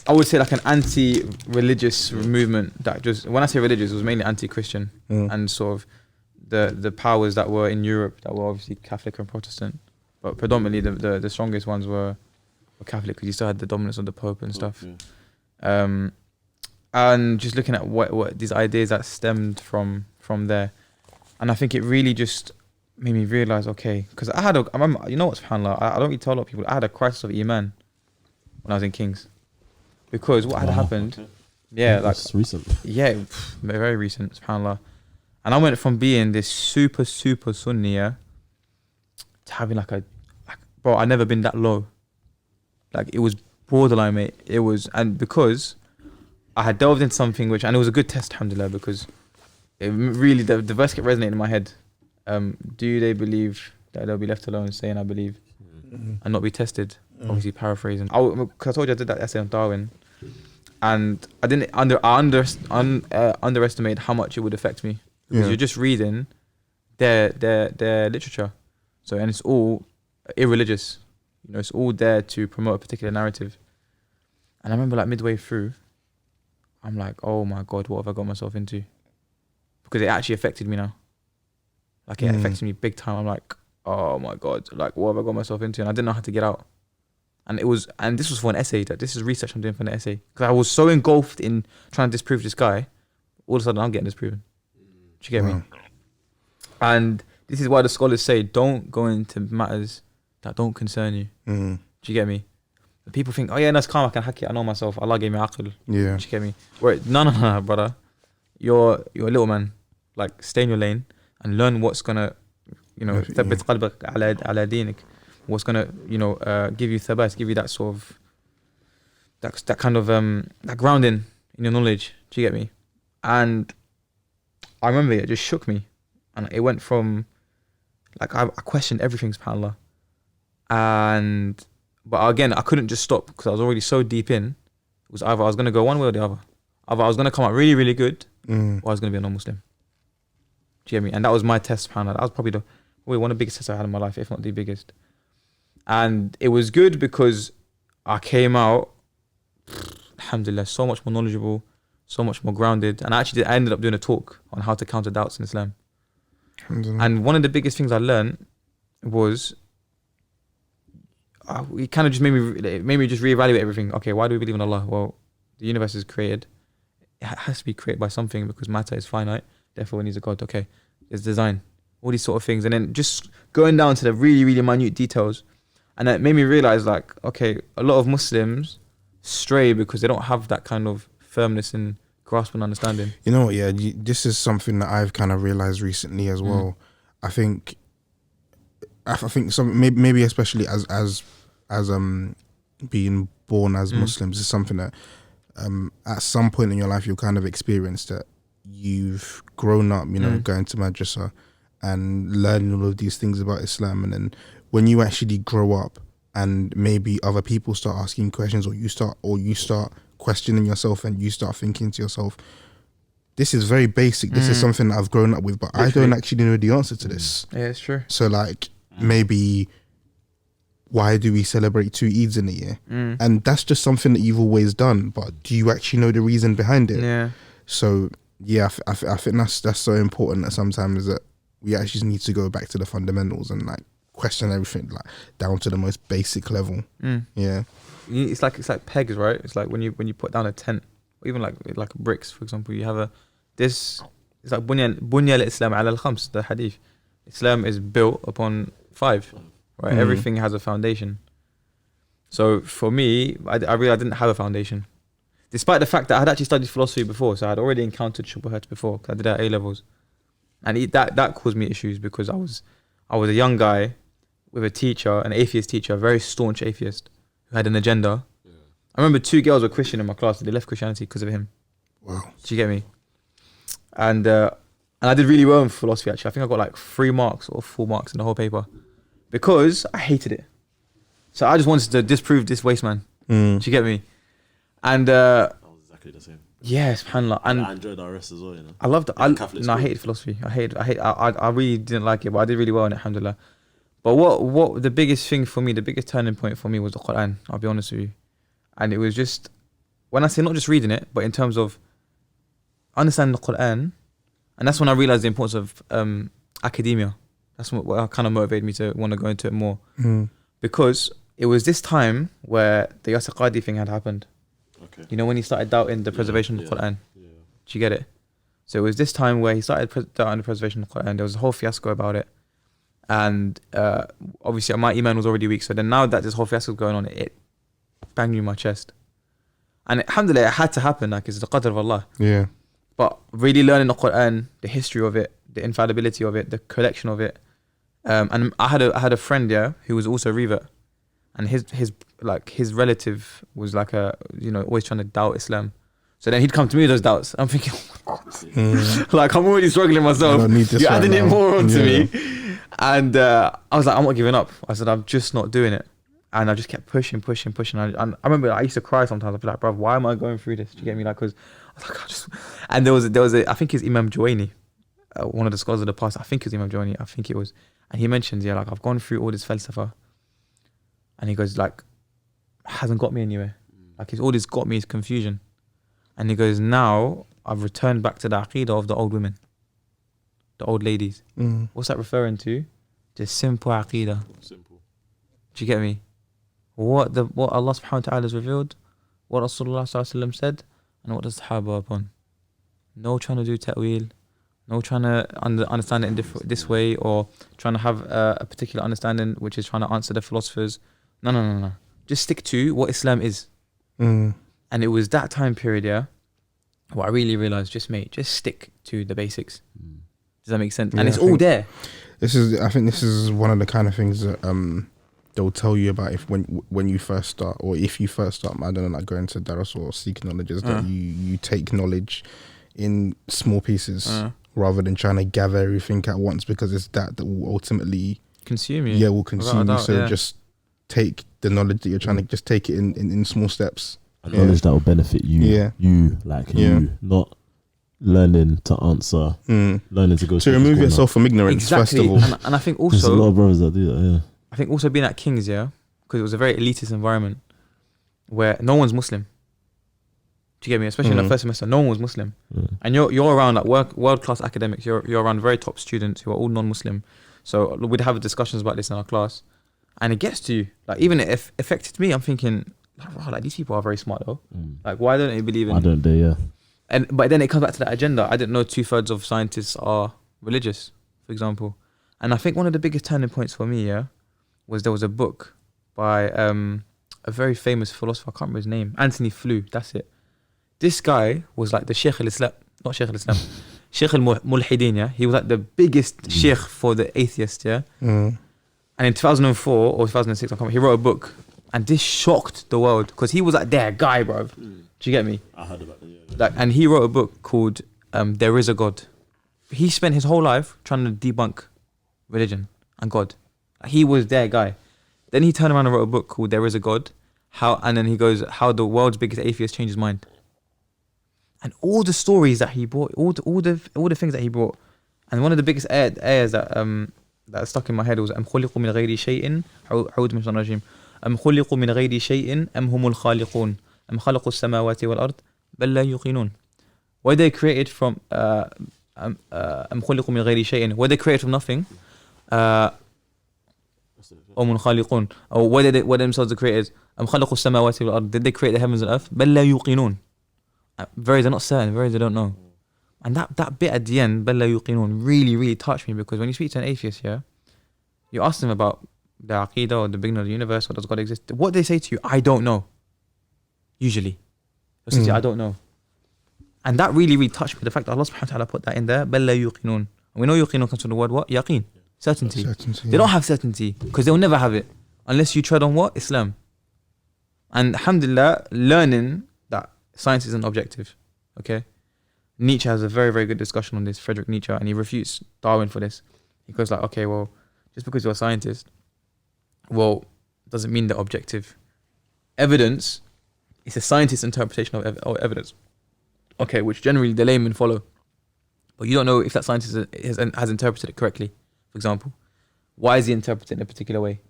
I would say like an anti-religious movement that just, when I say religious, it was mainly anti-Christian, and sort of the powers that were in Europe that were obviously Catholic and Protestant, but predominantly the strongest ones were Catholic, because you still had the dominance of the Pope and stuff. And just looking at what these ideas that stemmed from there, and I think it really just made me realize, okay, because I remember, you know what, subhanAllah, I don't really tell a lot of people, I had a crisis of Iman when I was in King's, because what had happened, that's recent. Very recent, subhanAllah, and I went from being this super Sunni, to having bro, I'd never been that low. Like, it was borderline, mate. It was, and because I had delved into something which, and it was a good test, alhamdulillah, because it really, the verse kept resonating in my head. Do they believe that they'll be left alone, saying I believe, and not be tested? Obviously paraphrasing. Because I told you I did that essay on Darwin, and I didn't underestimate how much it would affect me, because you're just reading their literature, so, and it's all irreligious. You know, it's all there to promote a particular narrative. And I remember, like, midway through, I'm like, oh my God, what have I got myself into? Because it actually affected me now. Like, it affected me big time. I'm like, oh my God, like, what have I got myself into? And I didn't know how to get out. And this was for an essay. This is research I'm doing for an essay. Because I was so engulfed in trying to disprove this guy, all of a sudden I'm getting disproven. Do you get me? And this is why the scholars say, don't go into matters that don't concern you. Do you get me? But people think, oh yeah, that's calm, I can hack it, I know myself, Allah gave me aql. Yeah. Do you get me? No, brother. You're a little man. Like, stay in your lane and learn what's gonna, you know, ثبت قلبك على دينك. What's gonna, you know, give you thabat, give you that sort of, that kind of that grounding in your knowledge. Do you get me? And I remember it just shook me, and it went from, like, I questioned everything, subhanAllah. But again, I couldn't just stop, because I was already so deep in. It was either I was going to go one way or the other. Either I was going to come out really, really good, or I was going to be a non-Muslim. Do you get me? And that was my test, subhanAllah. That was probably one of the biggest tests I had in my life, if not the biggest. And it was good because I came out, alhamdulillah, so much more knowledgeable, so much more grounded. And I ended up doing a talk on how to counter doubts in Islam. And one of the biggest things I learned was, it kind of just made me just reevaluate everything. Okay, why do we believe in Allah? Well, the universe is created. It has to be created by something, because matter is finite. Therefore, it needs a God. Okay, there's design. All these sort of things. And then just going down to the really, really minute details. And that made me realize, like, okay, a lot of Muslims stray because they don't have that kind of firmness and grasp and understanding. You know what? Yeah, this is something that I've kind of realized recently as well. I think maybe especially as being born as Muslims is something that at some point in your life you'll kind of experience, that you've grown up, you know, going to madrasa and learning all of these things about Islam, and then when you actually grow up and maybe other people start asking questions, or you start questioning yourself, and you start thinking to yourself, this is very basic, this is something that I've grown up with, but literally, I don't actually know the answer to this. Yeah, it's true. So, like, maybe why do we celebrate 2 Eids in a year? And that's just something that you've always done, but do you actually know the reason behind it? Yeah. So yeah, I think that's so important, that sometimes that we actually need to go back to the fundamentals and, like, question everything, like, down to the most basic level. Yeah, it's like pegs, right? It's like when you put down a tent, or even like bricks, for example. You have it's like bunya al-Islam ala al-khams, the hadith. Islam is built upon 5, right? Everything has a foundation. So for me, I realized I didn't have a foundation, despite the fact that I had actually studied philosophy before, so I had already encountered shubuhat before, because I did that at A-levels, and that caused me issues, because I was a young guy with a teacher, an atheist teacher, a very staunch atheist, who had an agenda. I remember 2 girls were Christian in my class. They left Christianity because of him. Wow. Do you get me? And I did really well in philosophy, actually. I think I got like 3 marks or 4 marks in the whole paper because I hated it. So I just wanted to disprove this waste man. Do you get me? And I was exactly the same. yeah, subhanAllah. And I enjoyed RS as well, you know. I loved it. Catholic I school. hated philosophy. I really didn't like it, but I did really well in it, alhamdulillah. But what the biggest thing for me, the biggest turning point for me was the Quran, I'll be honest with you. And it was just, when I say not just reading it, but in terms of understanding the Quran, and that's when I realized the importance of academia. That's what kind of motivated me to want to go into it more. Because it was this time where the Yasir Qadi thing had happened. Okay. You know, when he started doubting the preservation of the Quran. Yeah. Do you get it? So it was this time where he started doubting the preservation of the Quran. There was a whole fiasco about it. And obviously my iman was already weak. So then now that this whole fiasco is going on, it banged me in my chest. And alhamdulillah, it had to happen. Like, it's the qadr of Allah. Yeah. But really learning the Quran, the history of it, the infallibility of it, the collection of it. And I had a friend, yeah, who was also a revert. And his relative was like always trying to doubt Islam. So then he'd come to me with those doubts. I'm thinking, oh my God. Like, I'm already struggling myself. You're adding it more onto me. And I was like, I'm not giving up. I said, I'm just not doing it. And I just kept pushing. And I remember I used to cry sometimes. I'd be like, bro, why am I going through this? Do you get me? Like, because I was like, and there was a I think it's Imam Juwaini, one of the scholars of the past. I think it was Imam Juwaini. I think it was. And he mentions, yeah, like, I've gone through all this falsafa. And he goes, like, hasn't got me anywhere. Like, all this got me is confusion. And he goes, now I've returned back to the aqeedah of the old women, the old ladies. What's that referring to? Just simple aqeedah. Simple. Do you get me? What Allah subhanahu wa ta'ala has revealed, what Rasulullah sallallahu alaihi wasallam said, and what the Sahaba upon. No trying to do ta'wil, no trying to understand it in this way, or trying to have a particular understanding which is trying to answer the philosophers. No. Just stick to what Islam is. And it was that time period, yeah, what I really realized, just stick to the basics. Does that make sense? And it's all there. I think this is one of the kind of things that they'll tell you about when you first start, or if you first start, I don't know, like going to Daras or seeking knowledge, is that you take knowledge in small pieces rather than trying to gather everything at once, because it's that will ultimately consume you. Yeah, will consume you. So just take the knowledge that you're trying to just take it in small steps. And knowledge that will benefit you. Yeah. You, not learning to answer, learning to go to remove yourself from ignorance, first of all. And I think also, there's a lot of brothers that do that, yeah. I think also being at King's, yeah, because it was a very elitist environment where no one's Muslim. Do you get me? Especially in the first semester, no one was Muslim. And you're around like world-class academics. You're around very top students who are all non-Muslim. So we'd have discussions about this in our class. And it gets to you. Like, even it affected me. I'm thinking, like, these people are very smart though. Like, why don't they believe in... Why don't they, yeah. But then it comes back to that agenda. I didn't know 2/3 of scientists are religious, for example. And I think one of the biggest turning points for me, yeah, was there was a book by a very famous philosopher. I can't remember his name. Anthony Flew, that's it. This guy was like the Sheikh al-Islam, not Sheikh al-Islam, Sheikh al-Mulhideen, yeah. He was like the biggest Sheikh for the atheists, yeah. And in 2004 or 2006, I can't remember, he wrote a book. And this shocked the world because he was like their guy, bro. Do you get me? I heard about it, yeah. Like, and he wrote a book called There Is a God. He spent his whole life trying to debunk religion and God. He was their guy. Then he turned around and wrote a book called There Is a God. And then he goes, how the world's biggest atheist changed his mind. And all the stories that he brought, all the things that he brought. And one of the biggest ayahs that stuck in my head was أم خلقوا من غير شيء عود من الرجيم أم خلقوا من غير شيء أم هم الخالقون أم خلقوا السماوات والأرض بل لا يوقنون. Were they created from أم خلقوا من غير شيء, were they created from nothing? هم الخالقون. Or were they themselves the creators? أم خلقوا السماوات والأرض, did they create the heavens and earth? بل لا يوقنون. Very, they're not certain, very, they don't know. And that bit at the end, بل لا يوقنون, really, really touched me, because when you speak to an atheist, yeah, you ask them about the Aqidah or the beginning of the universe, or does God exist? What they say to you, I don't know. Usually. They'll say to you, I don't know. And that really, really touched me. The fact that Allah subhanahu wa ta'ala put that in there, بل لا يوقنون. And we know يوقنون comes from the word what? Yaqeen. Certainty. They don't have certainty, because they'll never have it. Unless you tread on what? Islam. And alhamdulillah, learning that science isn't objective. Okay, Nietzsche has a very, very good discussion on this, Friedrich Nietzsche, and he refutes Darwin for this. He goes like, okay, well, just because you're a scientist, well, doesn't mean that objective. Evidence is a scientist's interpretation of evidence. Okay, which generally the laymen follow. But you don't know if that scientist has interpreted it correctly. For example, why is he interpreted in a particular way?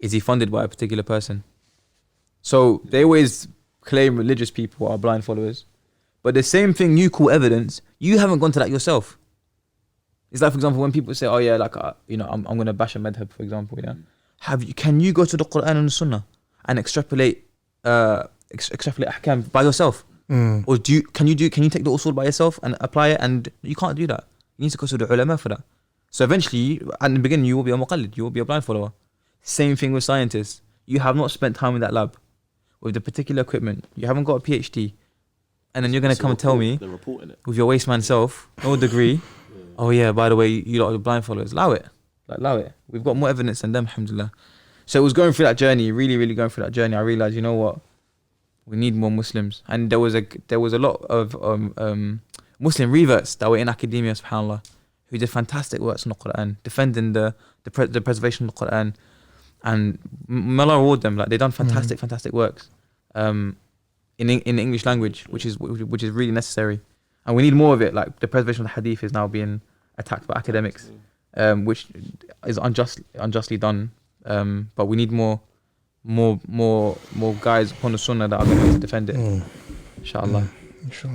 Is he funded by a particular person? So they always claim religious people are blind followers. But the same thing you call evidence, you haven't gone to that yourself. It's like, for example, when people say, oh yeah, like, I'm going to bash a madhab, for example, yeah. Can you go to the Quran and the Sunnah and extrapolate ahkam by yourself? Or can you take the usul by yourself and apply it? And you can't do that. You need to go to the ulama for that. So eventually, at the beginning, you will be a muqallid, you will be a blind follower. Same thing with scientists. You have not spent time in that lab with the particular equipment. You haven't got a PhD. And then you're going to come and tell me, with your waste man self, no degree, oh yeah, by the way, you lot are blind followers. Allow it. We've got more evidence than them, alhamdulillah. So it was going through that journey, really, really going through that journey. I realized, you know what? We need more Muslims. And there was a lot of Muslim reverts that were in academia, subhanAllah, who did fantastic works in the Quran, defending the preservation of the Quran. And may Allah reward them. Like, they've done fantastic works in the English language, which is really necessary. And we need more of it. Like, the preservation of the hadith is now being attacked by academics, which is unjustly done. But we need more guys upon the sunnah that are going to defend it. Inshallah.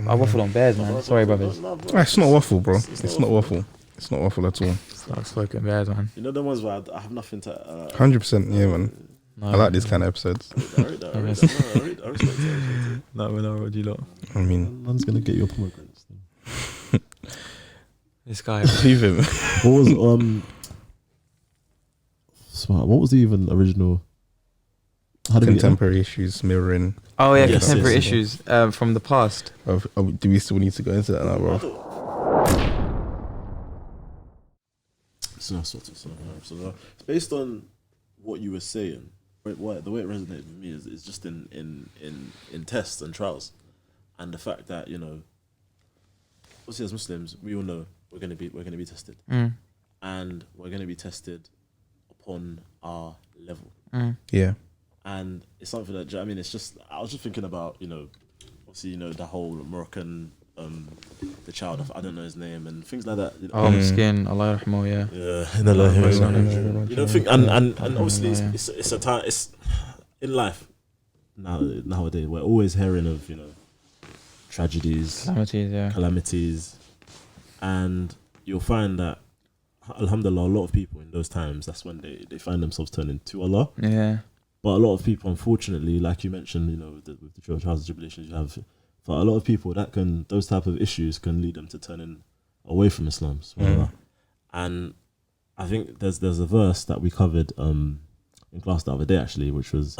I waffle on bears, man. Sorry, brothers. It's not waffle, bro. It's not waffle. It's not waffle at all. I've spoken bears, man. You know the ones where I have nothing to... 100%, yeah, man. No, I like these kind of episodes. I respect it. No, we're not you lot. I mean... Man's going to get your pomegranates then. This guy. Leave him. What was... Smart. What was the even original... Contemporary issues mirroring... Oh yeah, Yes, contemporary yes, issues from the past. Do we still need to go into that now, bro? So it's based on what you were saying. The way it resonated with me is just in tests and trials, and the fact that, you know, obviously as Muslims we all know we're gonna be tested, and we're gonna be tested upon our level. Yeah. And it's something that, I mean, it's just, I was just thinking about, you know, obviously, you know, the whole Moroccan, the child of, I don't know his name, and things like that. You know? Oh, Miskin, Allah yarhamu, yeah. Yeah, you know, and obviously it's a time, it's in life nowadays we're always hearing of, you know, tragedies, calamities, and you'll find that, alhamdulillah, a lot of people in those times, that's when they find themselves turning to Allah. Yeah. But a lot of people, unfortunately, like you mentioned, you know, with the trials and tribulations you have, for a lot of people, those type of issues can lead them to turning away from Islam. And I think there's a verse that we covered in class the other day, actually, which was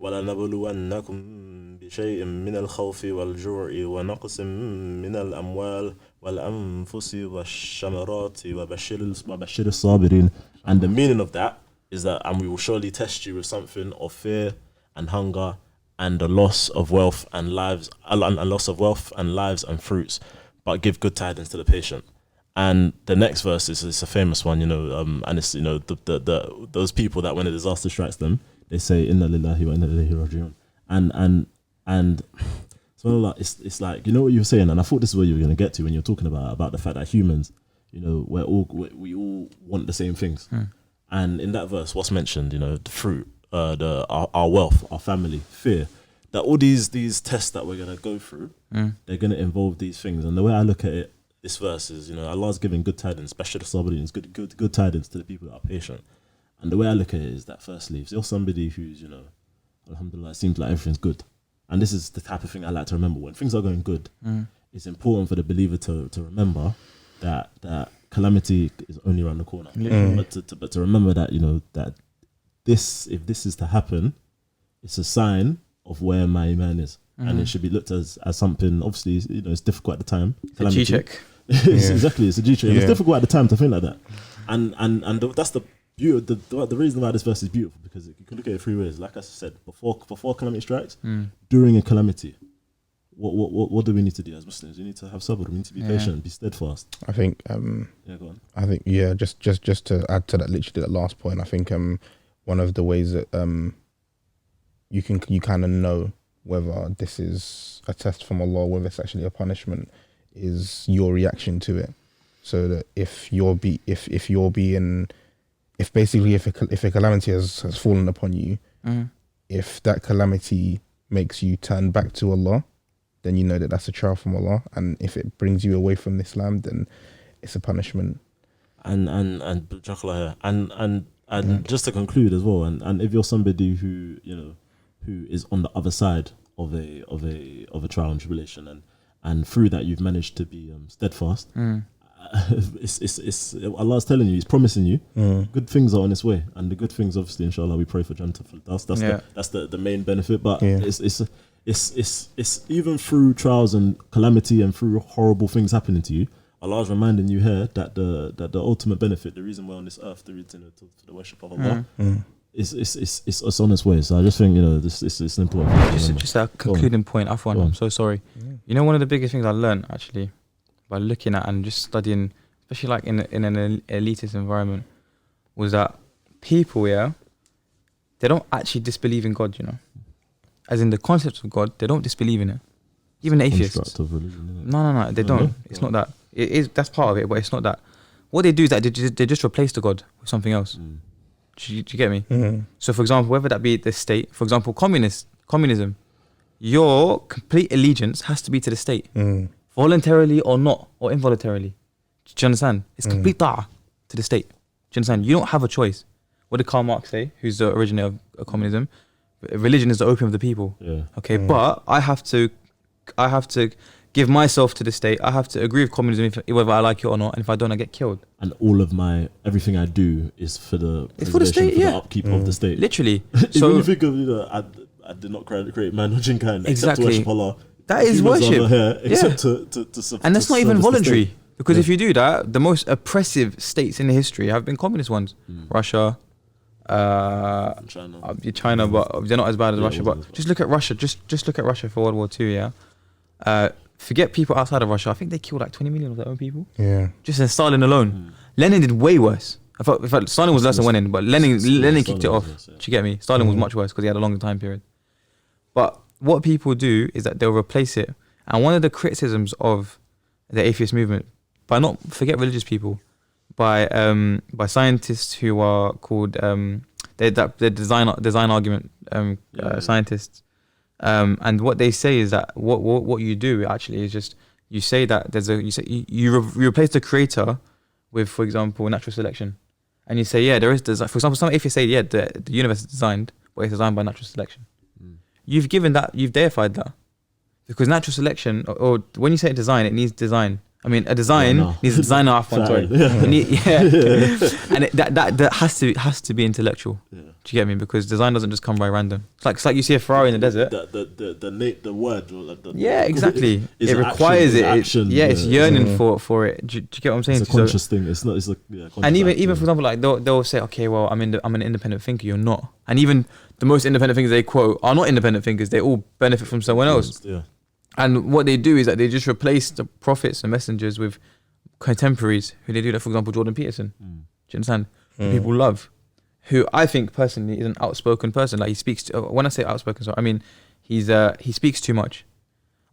وَلَنَبْلُوَنَّكُمْ بِشَيْءٍ مِّنَ الْخَوْفِ وَالْجُوعِ وَنَقْصٍ مِّنَ الْأَمْوَالِ وَالْأَنفُسِ وَالشَّمَرَاتِ وَبَشِّرِ الصَّابِرِينَ. And the meaning of that is that, and we will surely test you with something of fear and hunger and the loss of wealth and lives, and loss of wealth and lives and fruits, but give good tidings to the patient. And the next verse is a famous one, you know, and it's, you know, the those people that when a disaster strikes them, they say inna lillahi wa inna ilayhi raji'un. And so it's like, you know what you were saying, and I thought this is where you were going to get to when you're talking about the fact that humans, you know, we all want the same things. And in that verse, what's mentioned, you know, the fruit, our wealth, our family, fear, that all these tests that we're going to go through, they're going to involve these things. And the way I look at it, this verse is, you know, Allah's giving good tidings, especially the Sabirin, good tidings to the people that are patient. And the way I look at it is that, firstly, if you're somebody who's, you know, alhamdulillah, it seems like everything's good. And this is the type of thing I like to remember. When things are going good, it's important for the believer to remember that calamity is only around the corner. But to remember that, you know, that if this is to happen, it's a sign of where my iman is. And it should be looked as something, obviously, you know, it's difficult at the time. A G-check. Exactly, it's a G-check. It's difficult at the time to think like that. And that's the The reason why this verse is beautiful because you can look at it 3 ways. Like I said, before calamity strikes, during a calamity, what do we need to do as Muslims? We need to have sabr. We need to be patient, be steadfast. I think. Go on. I think just to add to that, literally that last point. I think one of the ways that you kind of know whether this is a test from Allah, whether it's actually a punishment, is your reaction to it. So that if a calamity has fallen upon you, if that calamity makes you turn back to Allah, then you know that that's a trial from Allah, and if it brings you away from Islam, then it's a punishment. And just to conclude as well, and if you're somebody who is on the other side of a trial and tribulation, and through that you've managed to be steadfast, it's Allah's telling you, He's promising you good things are on its way, and the good things, obviously, inshallah, we pray for Jannah. That's the main benefit. But it's even through trials and calamity and through horrible things happening to you, Allah's reminding you here that the ultimate benefit, the reason we're on this earth, to the worship of Allah, it's on its way. So I just think this is important. Just a concluding point. Afwan, I'm so sorry. One of the biggest things I learned actually by looking at and just studying, especially like in an elitist environment, was that people, they don't actually disbelieve in God. As in the concept of God, they don't disbelieve in it. Even atheists. No, they don't. It's not that. It is, that's part of it, but it's not that. What they do is that they just replace the God with something else. Do you get me? So, for example, whether that be the state, for example, communism, your complete allegiance has to be to the state, voluntarily or not, or involuntarily. Do you understand? It's complete ta'ah to the state. Do you understand? You don't have a choice. What did Karl Marx say, who's the originator of communism? Religion is the opium of the people. Okay, but I have to give myself to the state. I have to agree with communism whether I like it or not, and if I don't, I get killed. And all of everything I do is for the state, the upkeep of the state. Literally. So when you think of I did not create man or jinkind except to worship Allah. That is worship. Except to and that's not even voluntary, because if you do that, the most oppressive states in history have been communist ones. Russia, China, but they're not as bad as Russia. But just look at Russia. Just look at Russia for World War II. Forget people outside of Russia. I think they killed like 20 million of their own people. Just in Stalin alone. Lenin did way worse. I thought Stalin was less than Lenin, but Lenin kicked it off. Do you get me? Stalin was much worse because he had a longer time period. But what people do is that they'll replace it. And one of the criticisms of the atheist movement, forget religious people, by scientists who are called they're design argument scientists, and what they say is that what you do actually is just you say that you replace the creator with, for example, natural selection, and you say there is design. For example, some atheists say the universe is designed, but it's designed by natural selection. You've deified that, because natural selection, or when you say design, it needs design. I mean, a design needs a designer after one. Sorry, and that has to be intellectual. Do you get me? Because design doesn't just come by random. It's like you see a Ferrari in the desert. The word. Exactly. It requires it. Action, it's yearning for it. Do you get what I'm saying? It's a conscious thing. It's not. It's like and even for example, like they'll say, okay, well, I'm an independent thinker. You're not. And even the most independent thinkers they quote are not independent thinkers. They all benefit from someone else. And what they do is that they just replace the prophets and messengers with contemporaries who they do that. For example, Jordan Peterson. Do you understand? Who people love, who I think personally is an outspoken person. Like he speaks. When I say outspoken, I mean he speaks too much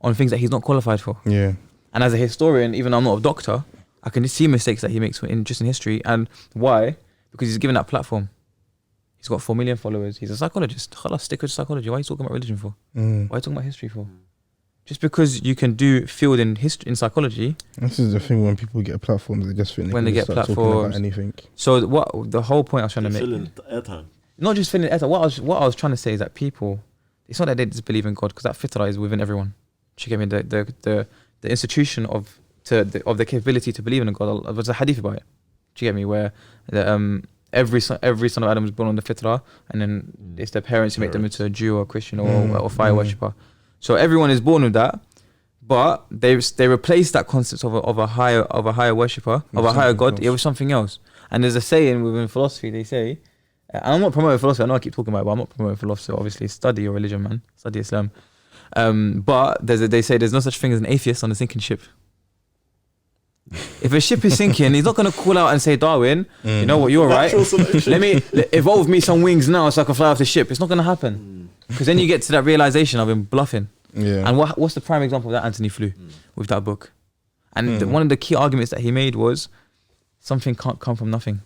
on things that he's not qualified for. And as a historian, even though I'm not a doctor, I can just see mistakes that he makes in history. And why? Because he's given that platform. He's got 4 million followers. He's a psychologist. Stick with psychology. Why are you talking about religion for? Why are you talking about history for? Just because you can do field in history, in psychology. This is the thing, when people get platforms, they just think when they get platforms, about anything. So the whole point I was trying to make, filling airtime. Not just filling airtime. What I was trying to say is that people, it's not that they disbelieve in God, because that fitrah is within everyone. Do you get me? The institution of the capability to believe in a God. There's a hadith about it. Do you get me? Where every son of Adam was born on the fitrah, and then it's their parents who make them into a Jew or a Christian or fire worshipper. So everyone is born with that, but they replaced that concept of a higher worshipper, of a higher God. It was something else. And there's a saying within philosophy, they say, and I'm not promoting philosophy, I know I keep talking about it, but I'm not promoting philosophy. Obviously, study your religion, man. Study Islam. But they say there's no such thing as an atheist on a sinking ship. If a ship is sinking, he's not going to call out and say, Darwin, you know what, you're right. Let me evolve me some wings now so I can fly off the ship. It's not going to happen. Because then you get to that realization of him bluffing. Yeah. And what's the prime example of that? Anthony Flew with that book. And one of the key arguments that he made was something can't come from nothing.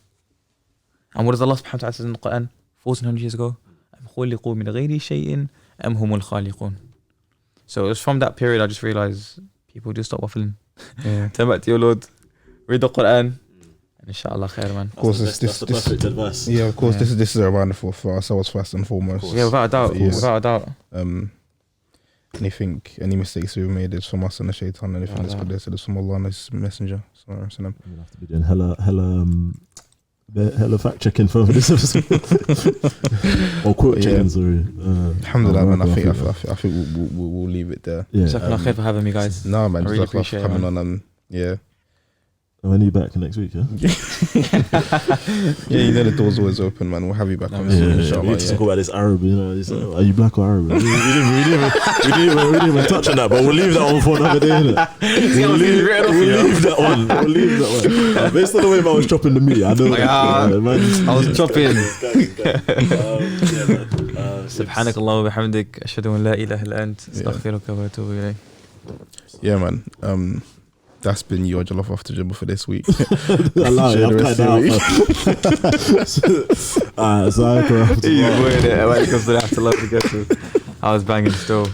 And what does Allah subhanahu wa ta'ala say in the Quran 1400 years ago? So it was from that period I just realized people just stop waffling. Turn back to your Lord, read the Quran, and inshallah khair, man. Of course, that's the perfect advice. Yeah, of course, this is a reminder for ourselves first and foremost. Yeah, without a doubt. Any mistakes we've made is from us and the shaitan, anything that's good is from Allah and His Messenger. We'll have to be doing hella fact checking for this episode. Or quote checking, sorry. Alhamdulillah, man. I think we'll leave it there. Yeah. Khair for having me, guys. No, man. I really appreciate coming it, on. Yeah. When are you back next week? Yeah. Yeah, you know the door's always open, man. We'll have you back on. We need to talk about this Arab. You know, are you black or Arab? we didn't even touch on that, but we'll leave that one for another day. We'll leave that one. Based on the way I was chopping the meat, I know. I was chopping. سبحانك اللهم وبحمدك أشهد أن لا إله إلا أنت أستغفرك وأتوب إليك. Yeah, man. That's been your Jollof After Jummah for this week. I lie, I'm kind of out. I was banging still.